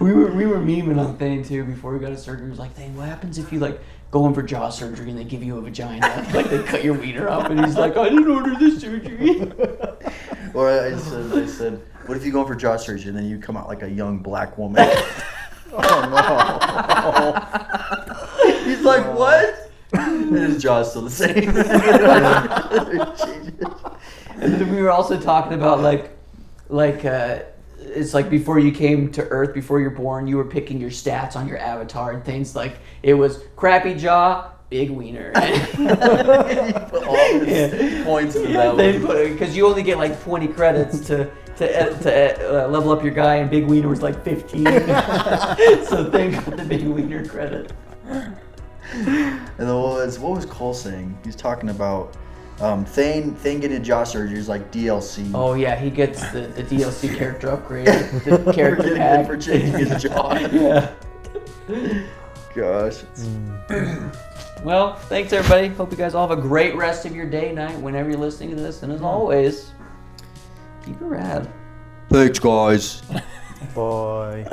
we were memeing on Thane too before we got his surgery. He was like, Thane, what happens if you like go in for jaw surgery and they give you a vagina? Like they cut your wiener off, and he's like, I didn't order this surgery. Or I said, What if you go in for jaw surgery and then you come out like a young black woman? He's like, what? And his jaw's still the same. And then we were also talking about it's like before you came to Earth, before you're born, you were picking your stats on your avatar and things like it was crappy jaw, big wiener. Points to that one. Because you only get like 20 credits to level up your guy, and big wiener was like 15. So they got the big wiener credit. And then what was Cole saying? He's talking about Thane getting jaw surgery is like DLC. Oh yeah, he gets the DLC character upgrade, the character pack for changing his jaw. Yeah. Gosh. Well, thanks everybody. Hope you guys all have a great rest of your day, night, whenever you're listening to this. And as always, keep it rad. Thanks, guys. Bye.